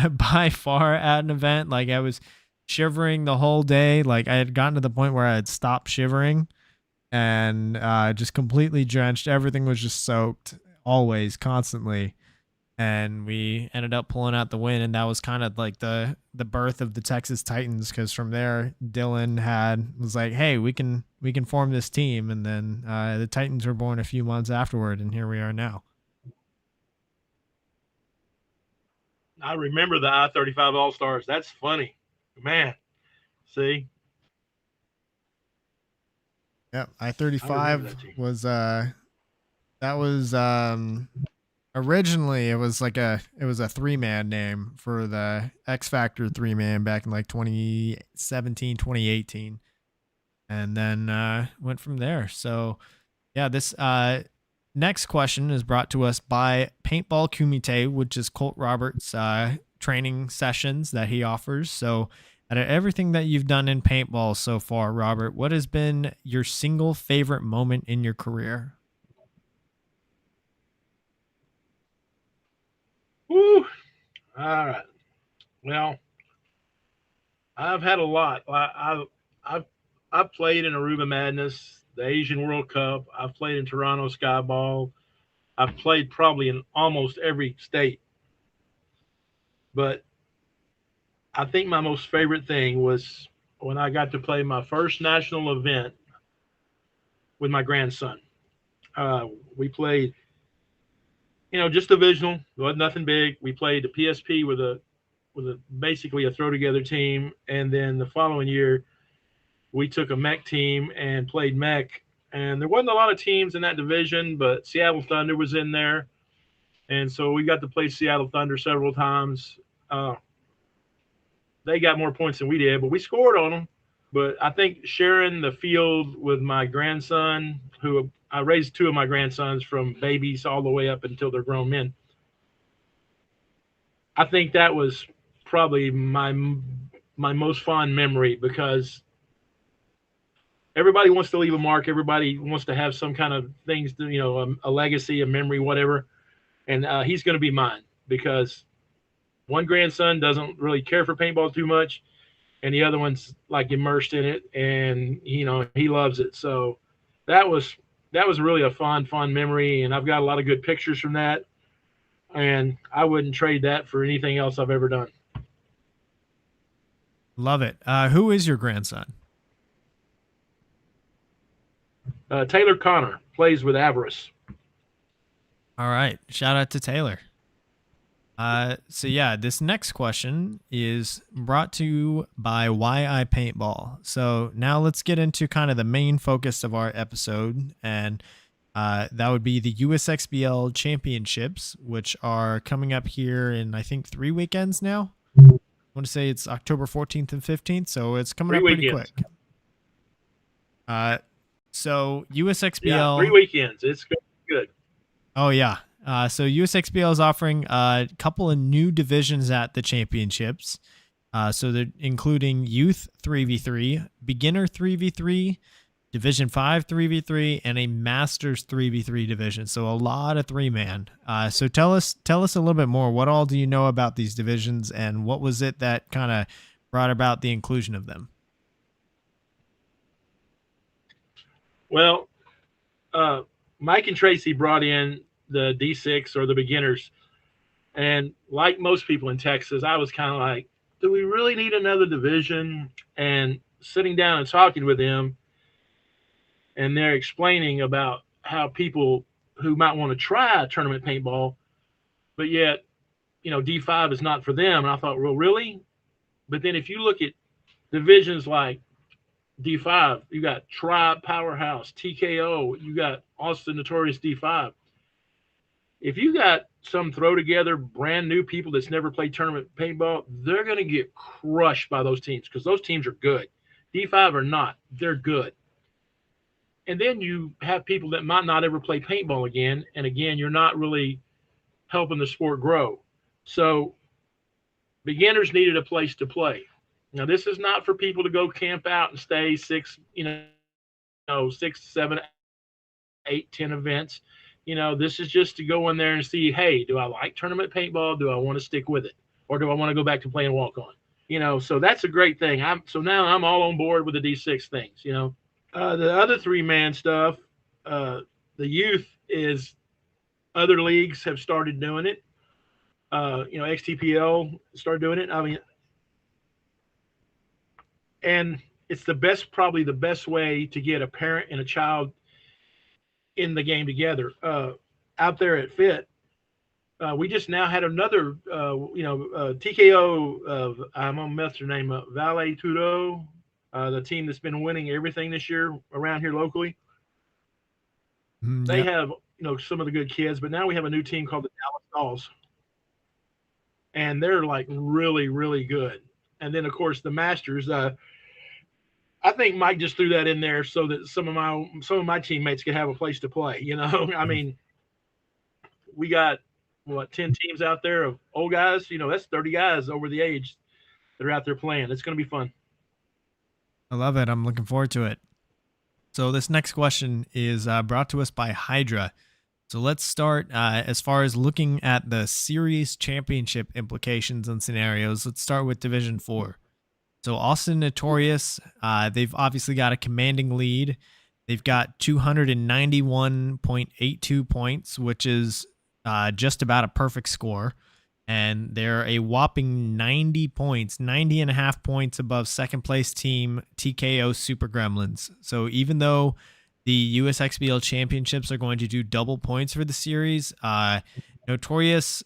[SPEAKER 1] by far at an event. Like, I was shivering the whole day. Like, I had gotten to the point where I had stopped shivering and just completely drenched. Everything was just soaked, always, constantly. And we ended up pulling out the win, and that was kind of like the birth of the Texas Titans, because from there Dylan was like, hey, we can form this team, and then the Titans were born a few months afterward, and here we are now.
[SPEAKER 2] I remember the I-35 All Stars. That's funny, man. See.
[SPEAKER 1] Yep, I-35 was that was originally it was a 3-man name for the X Factor 3-man back in like 2017, 2018. And then went from there. So yeah, this next question is brought to us by Paintball Kumite, which is Colt Roberts' training sessions that he offers. So out of everything that you've done in paintball so far, Robert, what has been your single favorite moment in your career?
[SPEAKER 2] Woo. All right. Well, I've had a lot. I've played in Aruba Madness, the Asian World Cup. I've played in Toronto Skyball. I've played probably in almost every state. But I think my most favorite thing was when I got to play my first national event with my grandson. We played, just divisional. It wasn't nothing big. We played the PSP with a basically a throw together team, and then the following year we took a mech team and played mech. And there wasn't a lot of teams in that division, but Seattle Thunder was in there, and so we got to play Seattle Thunder several times. They got more points than we did, but we scored on them. But I think sharing the field with my grandson, who I raised 2 of my grandsons from babies all the way up until they're grown men, I think that was probably my most fond memory, because everybody wants to leave a mark. Everybody wants to have some kind of things to, a legacy, a memory, whatever. And he's going to be mine, because one grandson doesn't really care for paintball too much, and the other one's like immersed in it, and he loves it. So that was really a fun memory, and I've got a lot of good pictures from that, and I wouldn't trade that for anything else I've ever done.
[SPEAKER 1] Love it. Who is your grandson?
[SPEAKER 2] Taylor Connor plays with Avarice.
[SPEAKER 1] All right. Shout out to Taylor. So yeah, this next question is brought to you by YI Paintball. So now let's get into kind of the main focus of our episode, and that would be the USXBL championships, which are coming up here in, I think, 3 weekends now. I want to say it's October 14th and 15th, so it's coming up pretty quick. So USXBL,
[SPEAKER 2] yeah, 3 weekends. It's good.
[SPEAKER 1] Oh yeah. So USXBL is offering a couple of new divisions at the championships. So they're including youth 3v3, beginner 3v3, Division 5 3v3 and a Masters 3v3 division. So a lot of three-man. So tell us a little bit more. What all do you know about these divisions, and what was it that kind of brought about the inclusion of them?
[SPEAKER 2] Well, Mike and Tracy brought in the D6 or the beginners. And like most people in Texas, I was kind of like, do we really need another division? And sitting down and talking with them, and they're explaining about how people who might want to try tournament paintball, but yet, D5 is not for them. And I thought, well, really? But then if you look at divisions like D5, you got Tribe, Powerhouse, TKO, you got Austin Notorious D5. If you got some throw together brand new people that's never played tournament paintball, they're going to get crushed by those teams because those teams are good. D5 are not. They're good. And then you have people that might not ever play paintball again. And again, you're not really helping the sport grow. So beginners needed a place to play. Now, this is not for people to go camp out and stay 6, 7, 8, 10 events. This is just to go in there and see, hey, do I like tournament paintball? Do I want to stick with it? Or do I want to go back to playing walk on? So that's a great thing. So now I'm all on board with the D6 things, The other three-man stuff, the youth is other leagues have started doing it. XTPL started doing it. I mean, and it's probably the best way to get a parent and a child in the game together. Out there at FIT, we just now had another, TKO. I'm gonna mess their name up. Valet Tudo, the team that's been winning everything this year around here locally. They have some of the good kids, but now we have a new team called the Dallas Dolls, and they're like really, really good. And then of course the Masters. I think Mike just threw that in there so that some of my teammates could have a place to play. I mean, we got 10 teams out there of old guys. That's 30 guys over the age that are out there playing. It's going to be fun.
[SPEAKER 1] I love it. I'm looking forward to it. So this next question is brought to us by Hydra. So let's start as far as looking at the series championship implications and scenarios. Let's start with Division 4. So Austin Notorious, they've obviously got a commanding lead. They've got 291.82 points, which is just about a perfect score. And they're a whopping 90 points, 90 and a half points above second place team TKO Super Gremlins. So even though the USXBL championships are going to do double points for the series, Notorious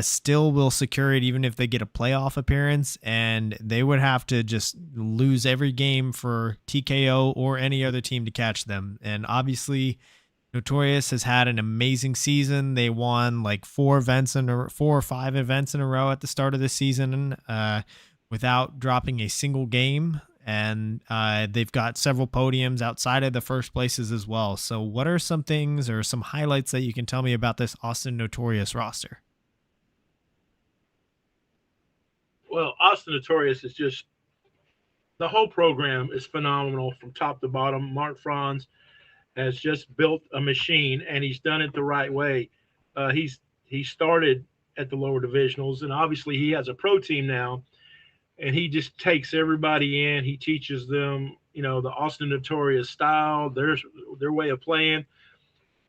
[SPEAKER 1] still will secure it even if they get a playoff appearance, and they would have to just lose every game for TKO or any other team to catch them. And obviously Notorious has had an amazing season. They won like 4 or 5 events in a row at the start of the season without dropping a single game. And they've got several podiums outside of the first places as well. So what are some things or some highlights that you can tell me about this Austin Notorious roster?
[SPEAKER 2] Well, Austin Notorious is just, the whole program is phenomenal from top to bottom. Mark Franz has just built a machine, and he's done it the right way. He started at the lower divisionals, and obviously he has a pro team now, and he just takes everybody in. He teaches them, the Austin Notorious style, their way of playing.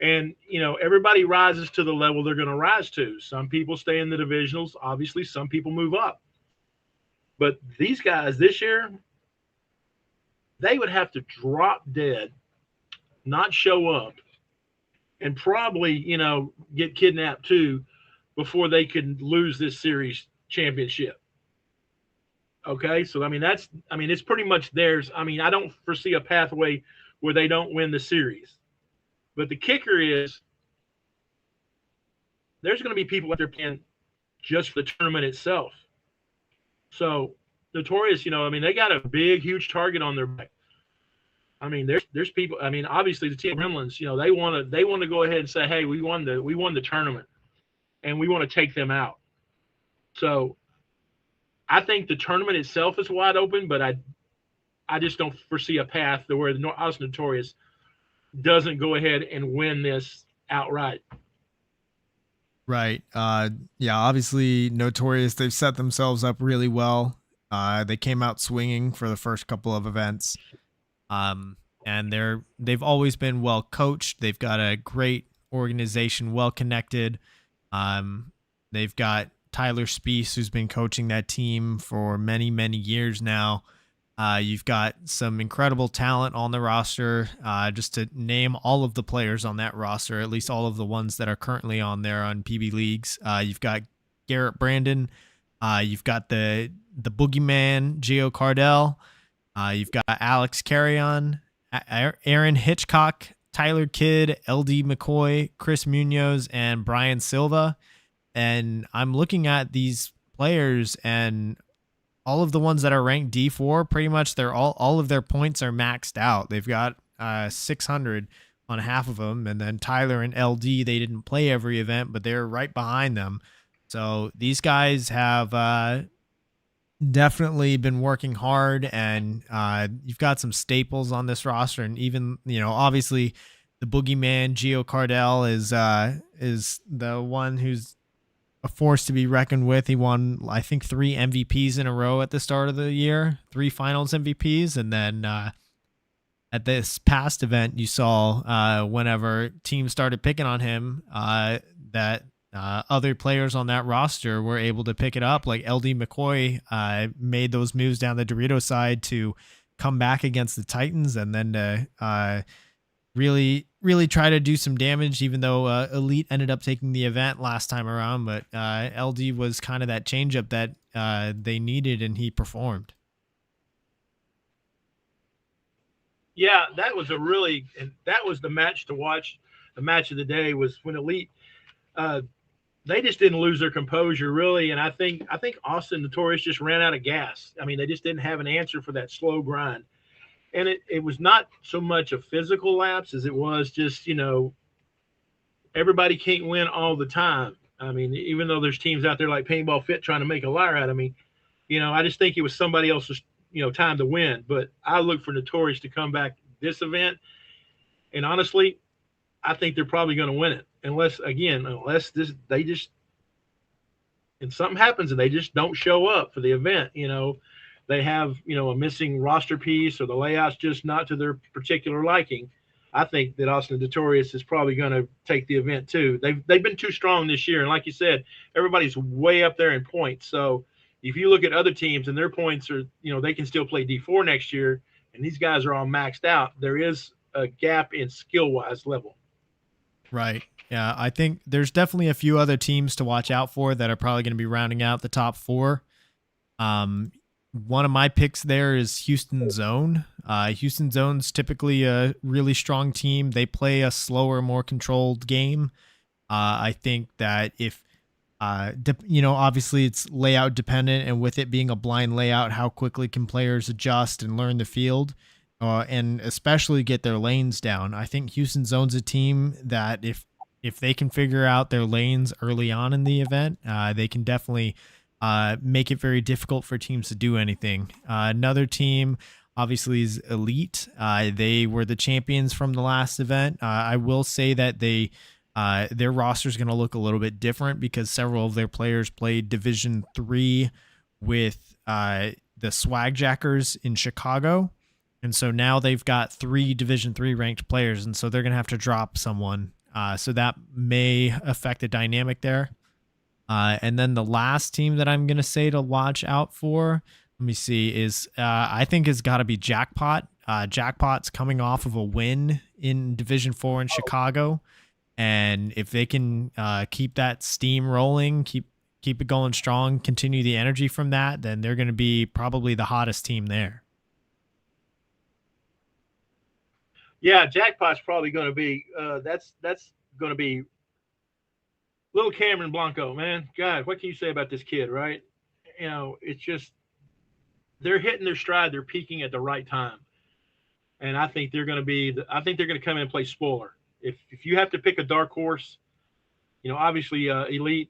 [SPEAKER 2] And, everybody rises to the level they're going to rise to. Some people stay in the divisionals. Obviously, some people move up. But these guys this year, they would have to drop dead, not show up, and probably, get kidnapped too before they could lose this series championship. Okay, so it's pretty much theirs. I don't foresee a pathway where they don't win the series. But the kicker is there's going to be people out there playing just for the tournament itself. So Notorious, they got a big, huge target on their back. There's people. Obviously the team Gremlins, they want to go ahead and say, hey, we won the tournament, and we want to take them out. So I think the tournament itself is wide open, but I just don't foresee a path to where the Austin Notorious doesn't go ahead and win this outright.
[SPEAKER 1] Right. Yeah, obviously Notorious, they've set themselves up really well. They came out swinging for the first couple of events. Um, and they've always been well coached. They've got a great organization, well connected. Um, they've got Tyler Spees, who's been coaching that team for many, many years now. You've got some incredible talent on the roster. Just to name all of the players on that roster, at least all of the ones that are currently on there on PB Leagues. You've got Garrett Brandon. You've got the Boogeyman, Gio Cardell. You've got Alex Carrion, Aaron Hitchcock, Tyler Kidd, LD McCoy, Chris Munoz, and Brian Silva. And I'm looking at these players, and all of the ones that are ranked D4, pretty much they're all of their points are maxed out. They've got 600 on half of them, and then Tyler and LD, they didn't play every event, but they're right behind them. So these guys have definitely been working hard, and you've got some staples on this roster, and even obviously the Boogeyman Gio Cardell is the one who's a force to be reckoned with. He won, I think, 3 MVPs in a row at the start of the year, 3 finals MVPs. And then at this past event, you saw whenever teams started picking on him, that other players on that roster were able to pick it up. Like LD McCoy made those moves down the Dorito side to come back against the Titans, and then to really try to do some damage, even though Elite ended up taking the event last time around. But LD was kind of that changeup that they needed, and he performed.
[SPEAKER 2] Yeah, that was that was the match to watch. The match of the day was when Elite, they just didn't lose their composure really, and I think Austin Notorious just ran out of gas. I mean, they just didn't have an answer for that slow grind. And it was not so much a physical lapse as it was just, everybody can't win all the time. I mean, even though there's teams out there like Paintball Fit trying to make a liar out of me, I just think it was somebody else's, time to win. But I look for Notorious to come back this event. And honestly, I think they're probably going to win it. Unless they just, and something happens and they just don't show up for the event, they have, a missing roster piece, or the layout's just not to their particular liking. I think that Austin Notorious is probably going to take the event too. They've been too strong this year, and like you said, everybody's way up there in points. So if you look at other teams and their points are, they can still play D4 next year, and these guys are all maxed out. There is a gap in skill-wise level.
[SPEAKER 1] Right. Yeah, I think there's definitely a few other teams to watch out for that are probably going to be rounding out the top 4. One of my picks there is Houston Zone. Houston Zone's typically a really strong team. They play a slower, more controlled game. I think that if, obviously it's layout dependent, and with it being a blind layout, how quickly can players adjust and learn the field, and especially get their lanes down. I think Houston Zone's a team that if they can figure out their lanes early on in the event, they can definitely make it very difficult for teams to do anything. Another team obviously is Elite. They were the champions from the last event. I will say that their roster is going to look a little bit different because several of their players played Division 3 with the Swagjackers in Chicago. And so now they've got 3 Division 3 ranked players, and so they're going to have to drop someone. So that may affect the dynamic there. And then the last team that I'm going to say to watch out for, let me see, is I think has got to be Jackpot. Jackpot's coming off of a win in Division 4 in Chicago. And if they can keep that steam rolling, keep it going strong, continue the energy from that, then they're going to be probably the hottest team there.
[SPEAKER 2] Yeah, Jackpot's probably going to be that's going to be little Cameron Blanco, man. God, what can you say about this kid, right? It's just they're hitting their stride. They're peaking at the right time, and I think they're going to come in and play spoiler. If you have to pick a dark horse, obviously Elite,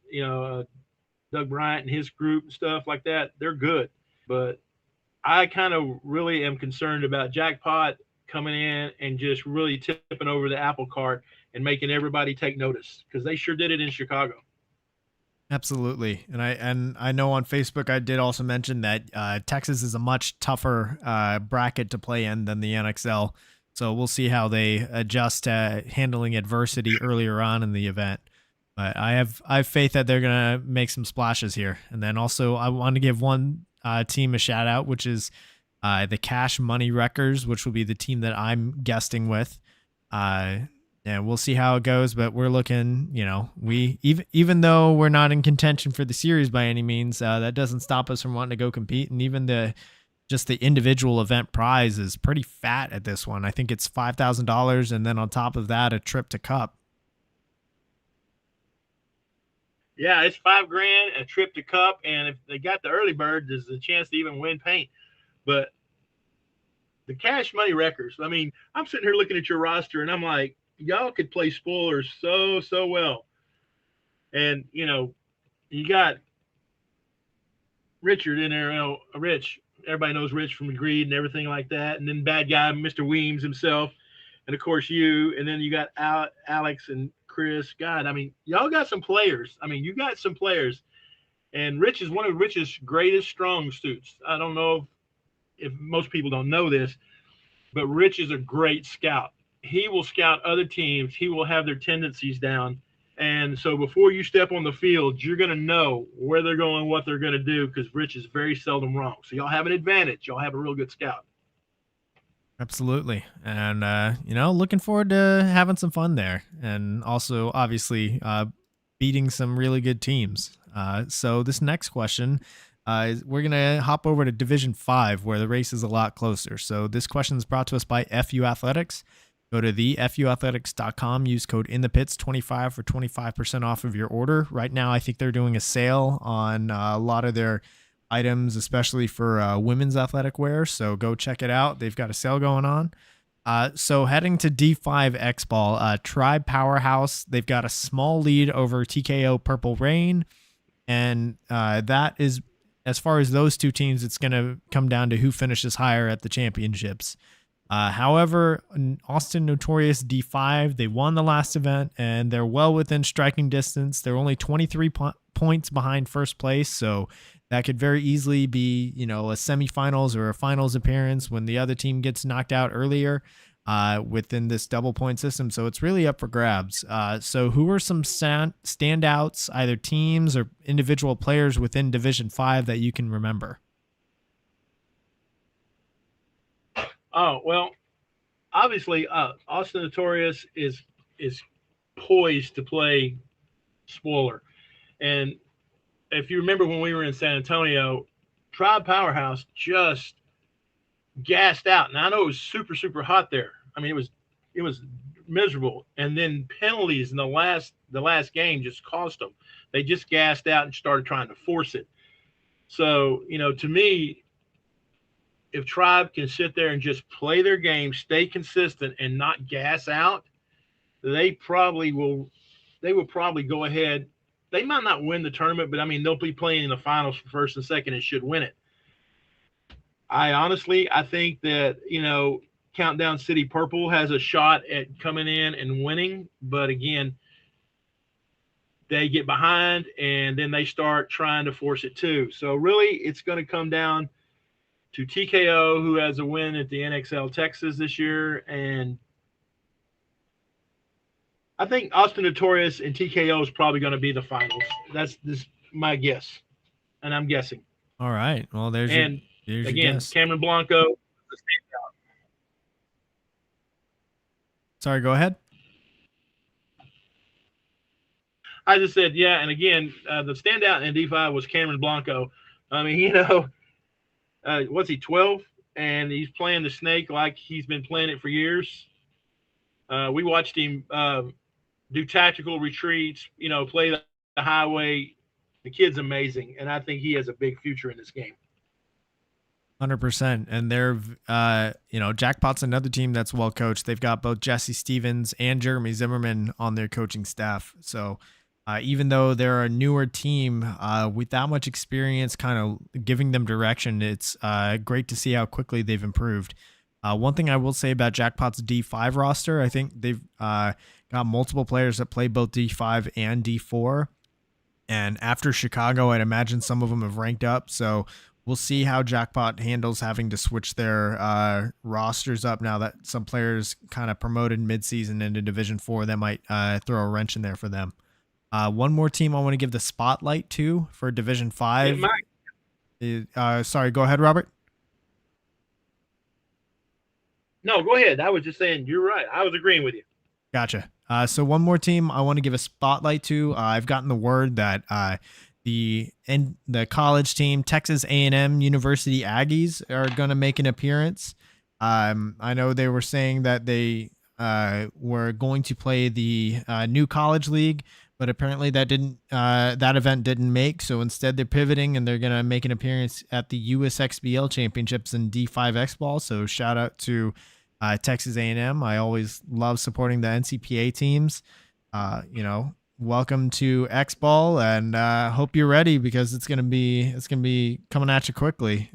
[SPEAKER 2] Doug Bryant and his group and stuff like that, they're good, but I kind of really am concerned about Jackpot coming in and just really tipping over the apple cart and making everybody take notice because they sure did it in Chicago.
[SPEAKER 1] Absolutely, and I know on Facebook I did also mention that Texas is a much tougher bracket to play in than the NXL, so we'll see how they adjust to handling adversity earlier on in the event. But I have faith that they're gonna make some splashes here. And then also I want to give one team a shout out, which is the Cash Money Wreckers, which will be the team that I'm guesting with. Uh, and we'll see how it goes, but we're looking, we even though we're not in contention for the series by any means, that doesn't stop us from wanting to go compete. And even just the individual event prize is pretty fat at this one. I think it's $5,000, and then on top of that, a trip to Cup.
[SPEAKER 2] Yeah, it's $5,000, a trip to Cup, and if they got the early bird, there's a chance to even win paint. But the Cash Money Wreckers, I mean, I'm sitting here looking at your roster, and I'm like, y'all could play spoilers so well. And you got Richard in there, Rich. Everybody knows Rich from Greed and everything like that. And then bad guy, Mr. Weems himself. And, of course, you. And then you got Alex and Chris. God, I mean, y'all got some players. I mean, you got some players. And Rich is one of Rich's greatest strong suits. I don't know if most people don't know this, but Rich is a great scout. He will scout other teams. He will have their tendencies down. And so before you step on the field, you're going to know where they're going, what they're going to do, because Rich is very seldom wrong. So y'all have an advantage. Y'all have a real good scout.
[SPEAKER 1] Absolutely. And, looking forward to having some fun there. And also, obviously, beating some really good teams. So this next question, we're going to hop over to Division 5, where the race is a lot closer. So this question is brought to us by FU Athletics. Go to thefuathletics.com, use code inthepits25 for 25% off of your order. Right now, I think they're doing a sale on a lot of their items, especially for women's athletic wear. So go check it out. They've got a sale going on. So heading to D5 X-Ball, Tribe Powerhouse, they've got a small lead over TKO Purple Rain. And that is, as far as those two teams, it's going to come down to who finishes higher at the championships. However, Austin Notorious D5, they won the last event and they're well within striking distance. They're only 23 points behind first place. So that could very easily be, a semifinals or a finals appearance when the other team gets knocked out earlier within this double point system. So it's really up for grabs. So who are some standouts, either teams or individual players within Division 5 that you can remember?
[SPEAKER 2] Oh, well, obviously, Austin Notorious is poised to play spoiler. And if you remember when we were in San Antonio, Tribe Powerhouse just gassed out. And I know it was super, super hot there. I mean, it was miserable. And then penalties in the last game just cost them. They just gassed out and started trying to force it. So, to me, if Tribe can sit there and just play their game, stay consistent, and not gas out, they will probably go ahead. They might not win the tournament, but I mean, they'll be playing in the finals for first and second and should win it. I think that, Countdown City Purple has a shot at coming in and winning, but again, they get behind and then they start trying to force it too. So really, it's going to come down to TKO, who has a win at the NXL Texas this year. And I think Austin Notorious and TKO is probably going to be the finals. That's my guess. And I'm guessing.
[SPEAKER 1] All right. Well, there's
[SPEAKER 2] again,
[SPEAKER 1] your guess.
[SPEAKER 2] Cameron Blanco.
[SPEAKER 1] Sorry, go ahead.
[SPEAKER 2] I just said, yeah. And again, the standout in D5 was Cameron Blanco. I mean, what's he, 12? And he's playing the snake like he's been playing it for years. We watched him do tactical retreats, play the highway. The kid's amazing, and I think he has a big future in this game.
[SPEAKER 1] 100%. And they're, Jackpot's another team that's well coached. They've got both Jesse Stevens and Jeremy Zimmerman on their coaching staff. So Even though they're a newer team with that much experience, kind of giving them direction, it's great to see how quickly they've improved. One thing I will say about Jackpot's D5 roster, I think they've got multiple players that play both D5 and D4. And after Chicago, I'd imagine some of them have ranked up. So we'll see how Jackpot handles having to switch their rosters up now that some players kind of promoted midseason into Division 4. That might throw a wrench in there for them. One more team I want to give the spotlight to for Division 5. Sorry, go ahead, Robert.
[SPEAKER 2] No, go ahead. I was just saying you're right. I was agreeing with you.
[SPEAKER 1] Gotcha. So one more team I want to give a spotlight to. I've gotten the word that the college team, Texas A&M University Aggies, are going to make an appearance. I know they were saying that they were going to play the new college league, but apparently that event didn't make. So instead, they're pivoting and they're going to make an appearance at the USXBL championships in D5 X ball. So shout out to Texas A&M. I always love supporting the NCPA teams. Welcome to X ball, and hope you're ready because it's gonna be coming at you quickly.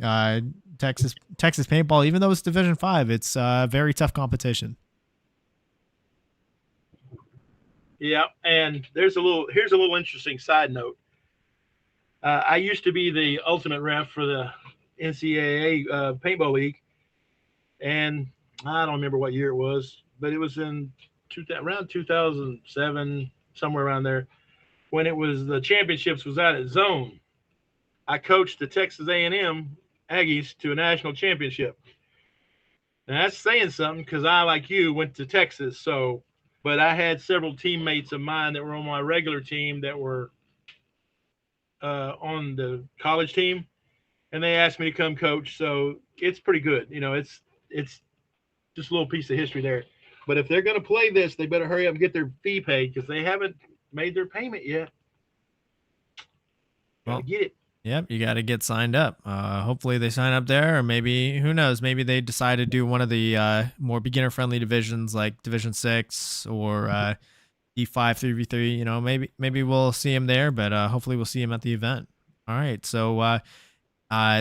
[SPEAKER 1] Texas paintball, even though it's Division 5, it's very tough competition.
[SPEAKER 2] Yeah, and here's a little interesting side note. I used to be the ultimate ref for the NCAA Paintball League, and I don't remember what year it was, but it was in around 2007, somewhere around there, when it was the championships was out at Zone. I coached the Texas A&M Aggies to a national championship. And that's saying something because I, like you, went to Texas. So, but I had several teammates of mine that were on my regular team that were on the college team, and they asked me to come coach. So it's pretty good. It's just a little piece of history there. But if they're going to play this, they better hurry up and get their fee paid because they haven't made their payment yet. Gotta get it.
[SPEAKER 1] Yep, you got to get signed up. Hopefully they sign up there, or maybe, who knows, maybe they decide to do one of the more beginner-friendly divisions like Division 6 or D5 3v3. Maybe we'll see him there, but hopefully we'll see him at the event. All right, so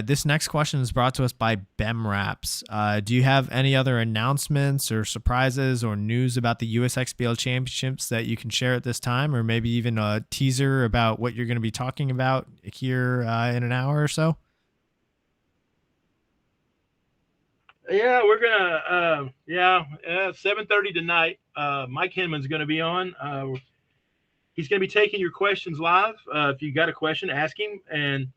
[SPEAKER 1] this next question is brought to us by BEMRAPS. Do you have any other announcements or surprises or news about the USXBL championships that you can share at this time, or maybe even a teaser about what you're going to be talking about here in an hour or so?
[SPEAKER 2] Yeah, we're gonna 7:30 tonight. Mike Hinman's going to be on. He's going to be taking your questions live. If you got a question, ask him. And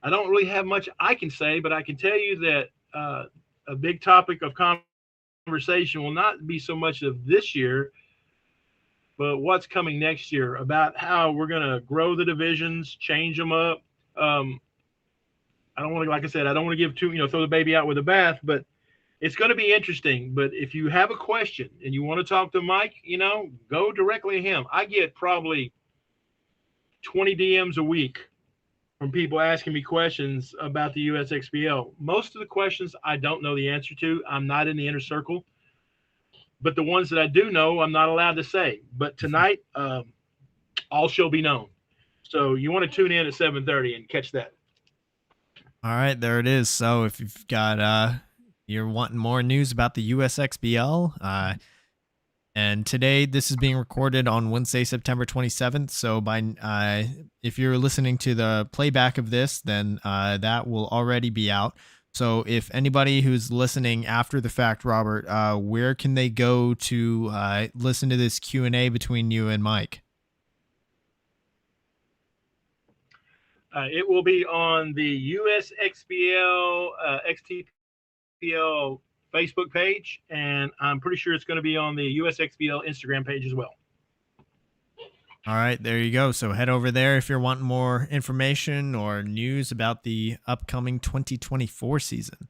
[SPEAKER 2] I don't really have much I can say, but I can tell you that a big topic of conversation will not be so much of this year, but what's coming next year, about how we're going to grow the divisions, change them up. I don't want to, like I said, I don't want to give throw the baby out with the bath, but it's going to be interesting. But if you have a question and you want to talk to Mike, go directly to him. I get probably 20 DMs a week from people asking me questions about the USXBL. Most of the questions I don't know the answer to. I'm not in the inner circle. But the ones that I do know, I'm not allowed to say. But tonight, all shall be known. So you want to tune in at 7:30 and catch that.
[SPEAKER 1] All right, there it is. So if you've got you're wanting more news about the USXBL, and today this is being recorded on Wednesday, September 27th. So if you're listening to the playback of this, then that will already be out. So if anybody who's listening after the fact, Robert, where can they go to listen to this Q&A between you and Mike?
[SPEAKER 2] It will be on the USXBL XTPL Facebook page, and I'm pretty sure it's going to be on the USXBL Instagram page as well.
[SPEAKER 1] All right, there you go. So head over there if you're wanting more information or news about the upcoming 2024 season.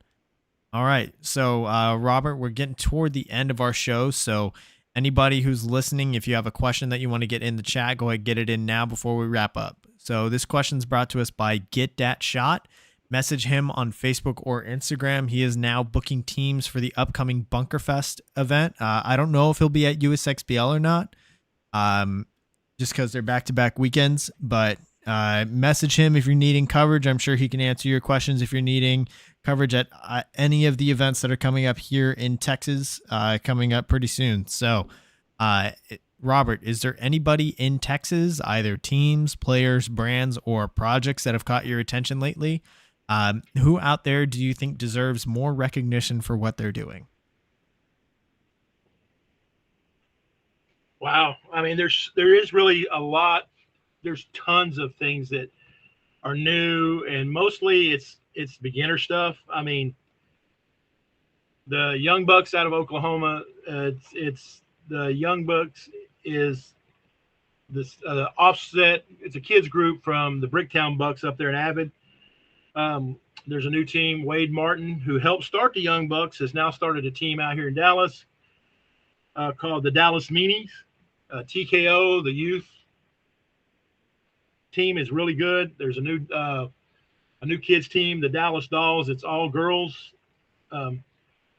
[SPEAKER 1] All right, so Robert, we're getting toward the end of our show. So anybody who's listening, if you have a question that you want to get in the chat, go ahead and get it in now before we wrap up. So this question is brought to us by Get Dat Shot. Message him on Facebook or Instagram. He is now booking teams for the upcoming Bunkerfest event. I don't know if he'll be at USXBL or not. just because they're back-to-back weekends. But message him if you're needing coverage. I'm sure he can answer your questions if you're needing coverage at any of the events that are coming up here in Texas, coming up pretty soon. So, Robert, is there anybody in Texas, either teams, players, brands, or projects that have caught your attention lately? Who out there do you think deserves more recognition for what they're doing?
[SPEAKER 2] Wow. I mean, there is really a lot. There's tons of things that are new, and mostly it's beginner stuff. I mean, the Young Bucks out of Oklahoma. It's the Young Bucks is this offset. It's a kids group from the Bricktown Bucks up there in Avid. There's a new team. Wade Martin, who helped start the Young Bucks, has now started a team out here in Dallas called the Dallas Meanies. TKO, the youth team, is really good. There's a new kids team, the Dallas Dolls. It's all girls.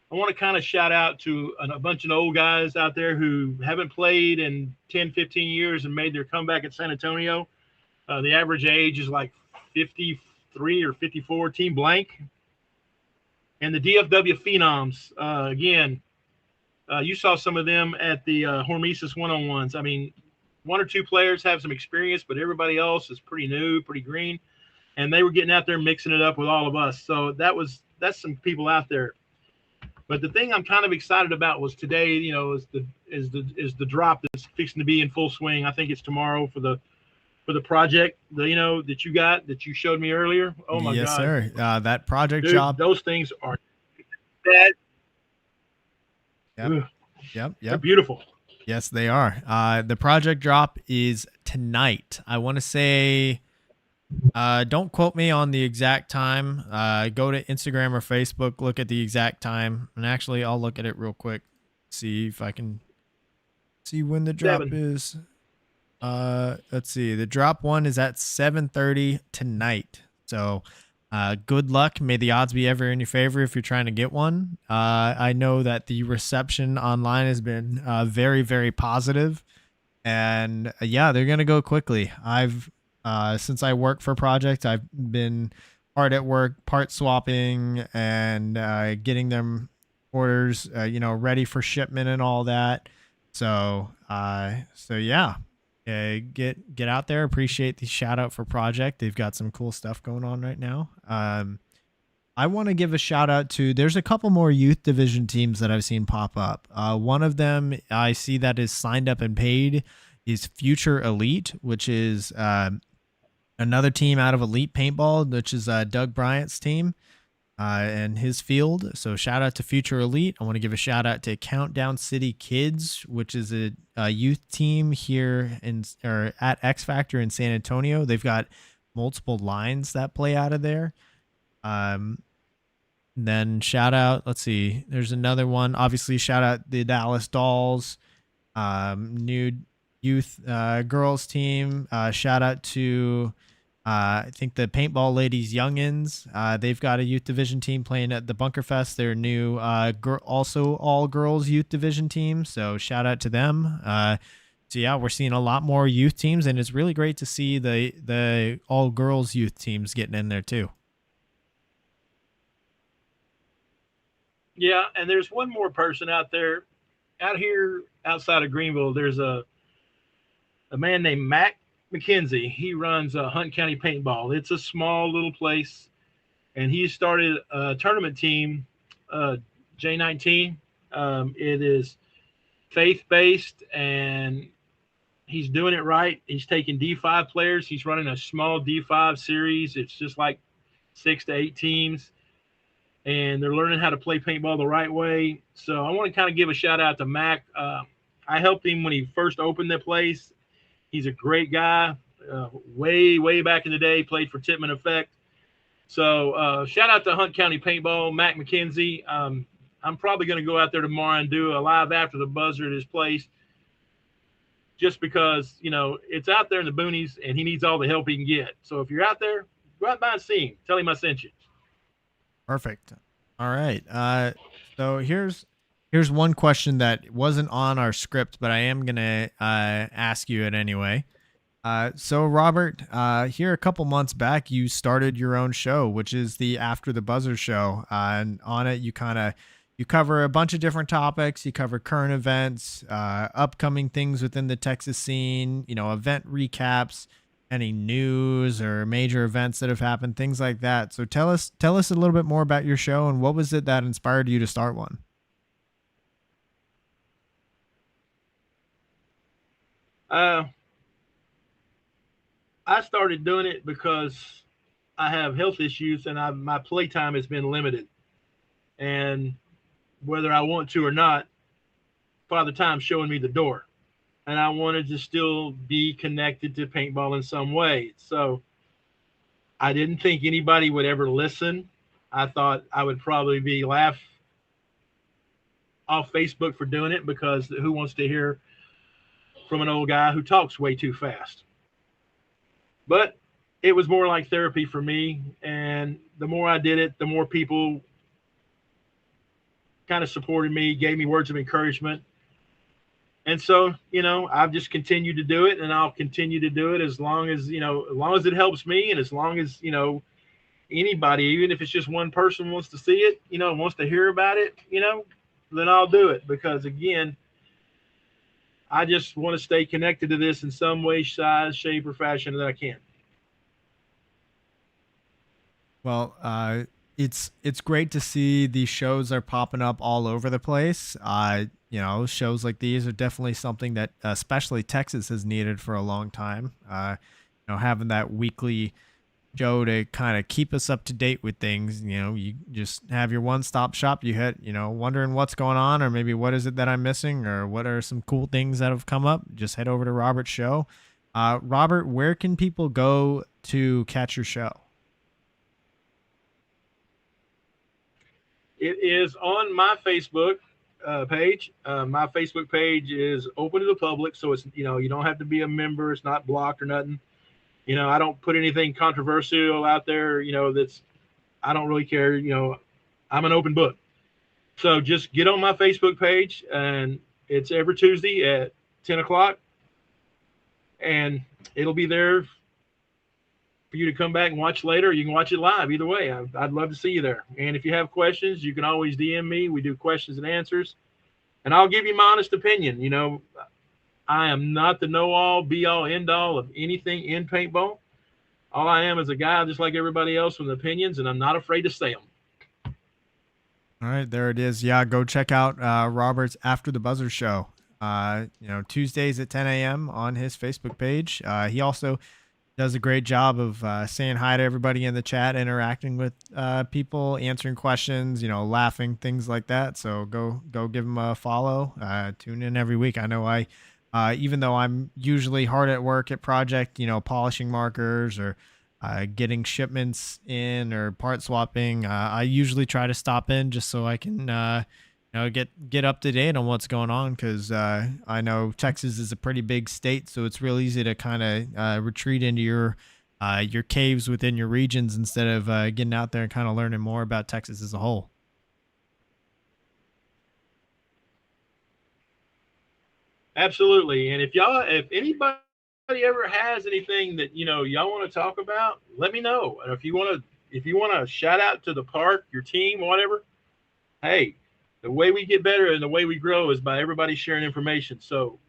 [SPEAKER 2] I want to kind of shout out to a bunch of old guys out there who haven't played in 10, 15 years and made their comeback at San Antonio. The average age is like 53 or 54, Team Blank. And the DFW Phenoms, again, you saw some of them at the Hormesis one-on-ones. I mean, one or two players have some experience, but everybody else is pretty new, pretty green. And they were getting out there mixing it up with all of us. So that's some people out there. But the thing I'm kind of excited about was today, is the drop that's fixing to be in full swing. I think it's tomorrow for the project, that you showed me earlier. Oh my God.
[SPEAKER 1] Yes, sir. That project
[SPEAKER 2] Dude,
[SPEAKER 1] job.
[SPEAKER 2] those things are bad.
[SPEAKER 1] Yep. Yep.
[SPEAKER 2] They're beautiful.
[SPEAKER 1] Yes, they are. The project drop is tonight. I want to say, don't quote me on the exact time. Go to Instagram or Facebook, look at the exact time. And actually, I'll look at it real quick, see if I can see when the drop is. Let's see. The drop one is at 7:30 tonight. So, good luck. May the odds be ever in your favor if you're trying to get one. I know that the reception online has been very, very positive. And yeah, they're going to go quickly. Since I work for projects, I've been hard at work, part swapping and getting them orders, ready for shipment and all that. So yeah. Get out there. Appreciate the shout out for project. They've got some cool stuff going on right now. I want to give a shout out to, there's a couple more youth division teams that I've seen pop up. One of them I see that is signed up and paid is Future Elite, which is another team out of Elite Paintball, which is Doug Bryant's team and his field. So shout out to Future Elite. I want to give a shout out to Countdown City Kids, which is a youth team here at X Factor in San Antonio. They've got multiple lines that play out of there. Then shout out, let's see, there's another one. Obviously, shout out the Dallas Dolls, new youth girls team. Shout out to I think the Paintball Ladies Youngins. They've got a youth division team playing at the Bunker Fest. They're new, also all girls youth division team. So shout out to them. So yeah, we're seeing a lot more youth teams, and it's really great to see the all girls youth teams getting in there too.
[SPEAKER 2] Yeah, and there's one more person out there, out here outside of Greenville. There's a man named Mac McKenzie. He runs Hunt County Paintball. It's a small little place, and he started a tournament team, J19. It is faith-based, and he's doing it right. He's taking D5 players. He's running a small D5 series. It's just like 6 to 8 teams, and they're learning how to play paintball the right way. So I want to kind of give a shout out to Mac. I helped him when he first opened the place. He's a great guy. Way back in the day, played for Titman Effect. So shout out to Hunt County Paintball, Mac McKenzie. I'm probably going to go out there tomorrow and do a live after the buzzer at his place, just because, it's out there in the boonies and he needs all the help he can get. So if you're out there, go out by and see him. Tell him I sent you.
[SPEAKER 1] Perfect. All right. So here's Here's one question that wasn't on our script, but I am gonna ask you it anyway. So Robert, here a couple months back, you started your own show, which is the After the Buzzer show. And on it, you cover a bunch of different topics. You cover current events, upcoming things within the Texas scene, event recaps, any news or major events that have happened, things like that. So tell us a little bit more about your show and what was it that inspired you to start one?
[SPEAKER 2] Uh, I started doing it because I have health issues and my playtime has been limited. And whether I want to or not, Father Time's showing me the door. And I wanted to still be connected to paintball in some way. So I didn't think anybody would ever listen. I thought I would probably be laughed off Facebook for doing it because who wants to hear from an old guy who talks way too fast? But it was more like therapy for me. And the more I did it, the more people kind of supported me, gave me words of encouragement. And so, I've just continued to do it and I'll continue to do it as long as it helps me and as long as, anybody, even if it's just one person wants to see it, wants to hear about it, then I'll do it because again, I just want to stay connected to this in some way, size, shape, or fashion that I can.
[SPEAKER 1] Well, it's great to see these shows are popping up all over the place. Shows like these are definitely something that especially Texas has needed for a long time. Having that weekly show to kind of keep us up to date with things. You just have your one-stop shop. You hit, wondering what's going on, or maybe what is it that I'm missing, or what are some cool things that have come up. Just head over to Robert's show. Robert, where can people go to catch your show?
[SPEAKER 2] It is on my Facebook page. My Facebook page is open to the public, so it's you don't have to be a member. It's not blocked or nothing. I don't put anything controversial out there. That's I don't really care. I'm an open book. So just get on my Facebook page, and it's every Tuesday at 10 o'clock, and it'll be there for you to come back and watch later. Or you can watch it live. Either way, I'd love to see you there. And if you have questions, you can always DM me. We do questions and answers, and I'll give you my honest opinion. I am not the know-all, be-all, end-all of anything in paintball. All I am is a guy just like everybody else with opinions, and I'm not afraid to say them.
[SPEAKER 1] All right, there it is. Yeah, go check out Robert's After the Buzzer show. Tuesdays at 10 a.m. on his Facebook page. He also does a great job of saying hi to everybody in the chat, interacting with people, answering questions, laughing, things like that. So go give him a follow. Tune in every week. I know even though I'm usually hard at work at project, polishing markers or getting shipments in or part swapping, I usually try to stop in just so I can get up to date on what's going on because I know Texas is a pretty big state, so it's real easy to kind of retreat into your caves within your regions instead of getting out there and kind of learning more about Texas as a whole.
[SPEAKER 2] Absolutely. And if anybody ever has anything that y'all want to talk about, let me know. And if you want to shout out to the park, your team, whatever, hey, the way we get better and the way we grow is by everybody sharing information. So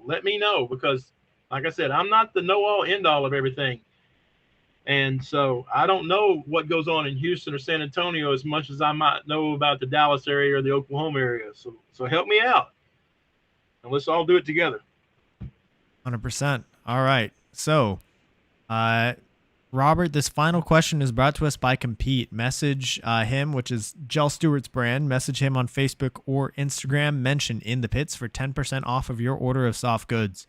[SPEAKER 2] let me know because, like I said, I'm not the know-all, end-all of everything, and so I don't know what goes on in Houston or San Antonio as much as I might know about the Dallas area or the Oklahoma area. So help me out, and let's all do it together.
[SPEAKER 1] 100%. All right. So, uh, Robert, this final question is brought to us by Compete. Message him, which is Gel Stewart's brand. Message him on Facebook or Instagram. Mention In the Pits for 10% off of your order of soft goods.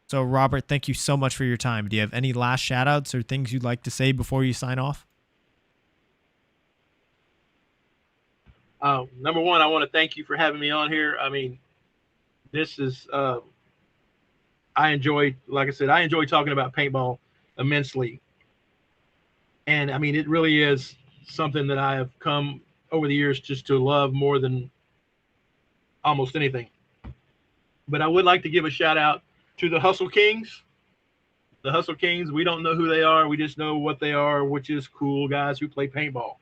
[SPEAKER 1] So, Robert, thank you so much for your time. Do you have any last shout outs or things you'd like to say before you sign off?
[SPEAKER 2] Number one, I want to thank you for having me on here. I mean, this is like I said, I enjoy talking about paintball immensely. And I mean, it really is something that I have come over the years just to love more than almost anything. But I would like to give a shout out to the Hustle Kings. The Hustle Kings, we don't know who they are. We just know what they are, which is cool guys who play paintball.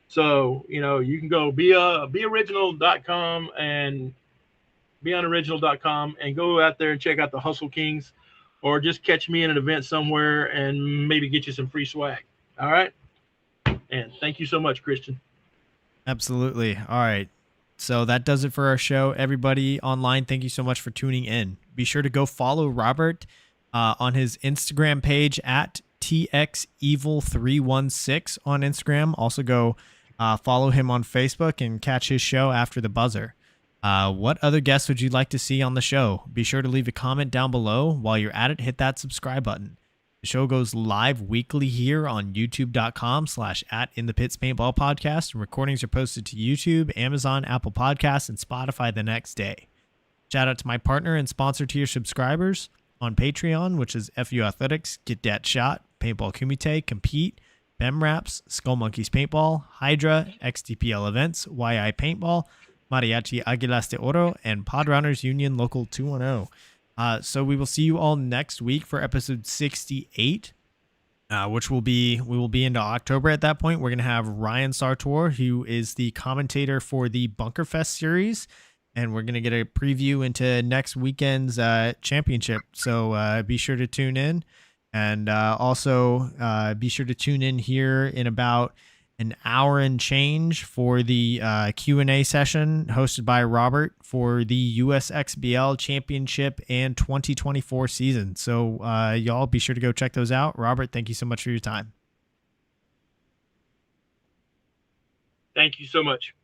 [SPEAKER 2] So, you can go beoriginal.com and beunoriginal.com and go out there and check out the Hustle Kings, or just catch me in an event somewhere and maybe get you some free swag. All right. And thank you so much, Christian.
[SPEAKER 1] Absolutely. All right. So that does it for our show. Everybody online, thank you so much for tuning in. Be sure to go follow Robert on his Instagram page at TXEvil316 on Instagram. Also go follow him on Facebook and catch his show After the Buzzer. What other guests would you like to see on the show? Be sure to leave a comment down below. While you're at it, hit that subscribe button. The show goes live weekly here on youtube.com/@inthepitspaintballpodcast, and recordings are posted to YouTube, Amazon, Apple Podcasts, and Spotify the next day. Shout out to my partner and sponsor tier subscribers on Patreon, which is FU Athletics, Get Dat Shot, Paintball Kumite, Compete, Bem Raps, Skull Monkeys Paintball, Hydra, XDPL Events, YI Paintball, Mariachi Aguilas de Oro, and Podrunners Union Local 210. So we will see you all next week for episode 68, which we will be into October at that point. We're going to have Ryan Sartor, who is the commentator for the Bunkerfest series, and we're going to get a preview into next weekend's championship. So be sure to tune in, and also be sure to tune in here in about an hour and change for the Q&A session hosted by Robert for the USXBL Championship and 2024 season. So y'all be sure to go check those out. Robert, thank you so much for your time.
[SPEAKER 2] Thank you so much.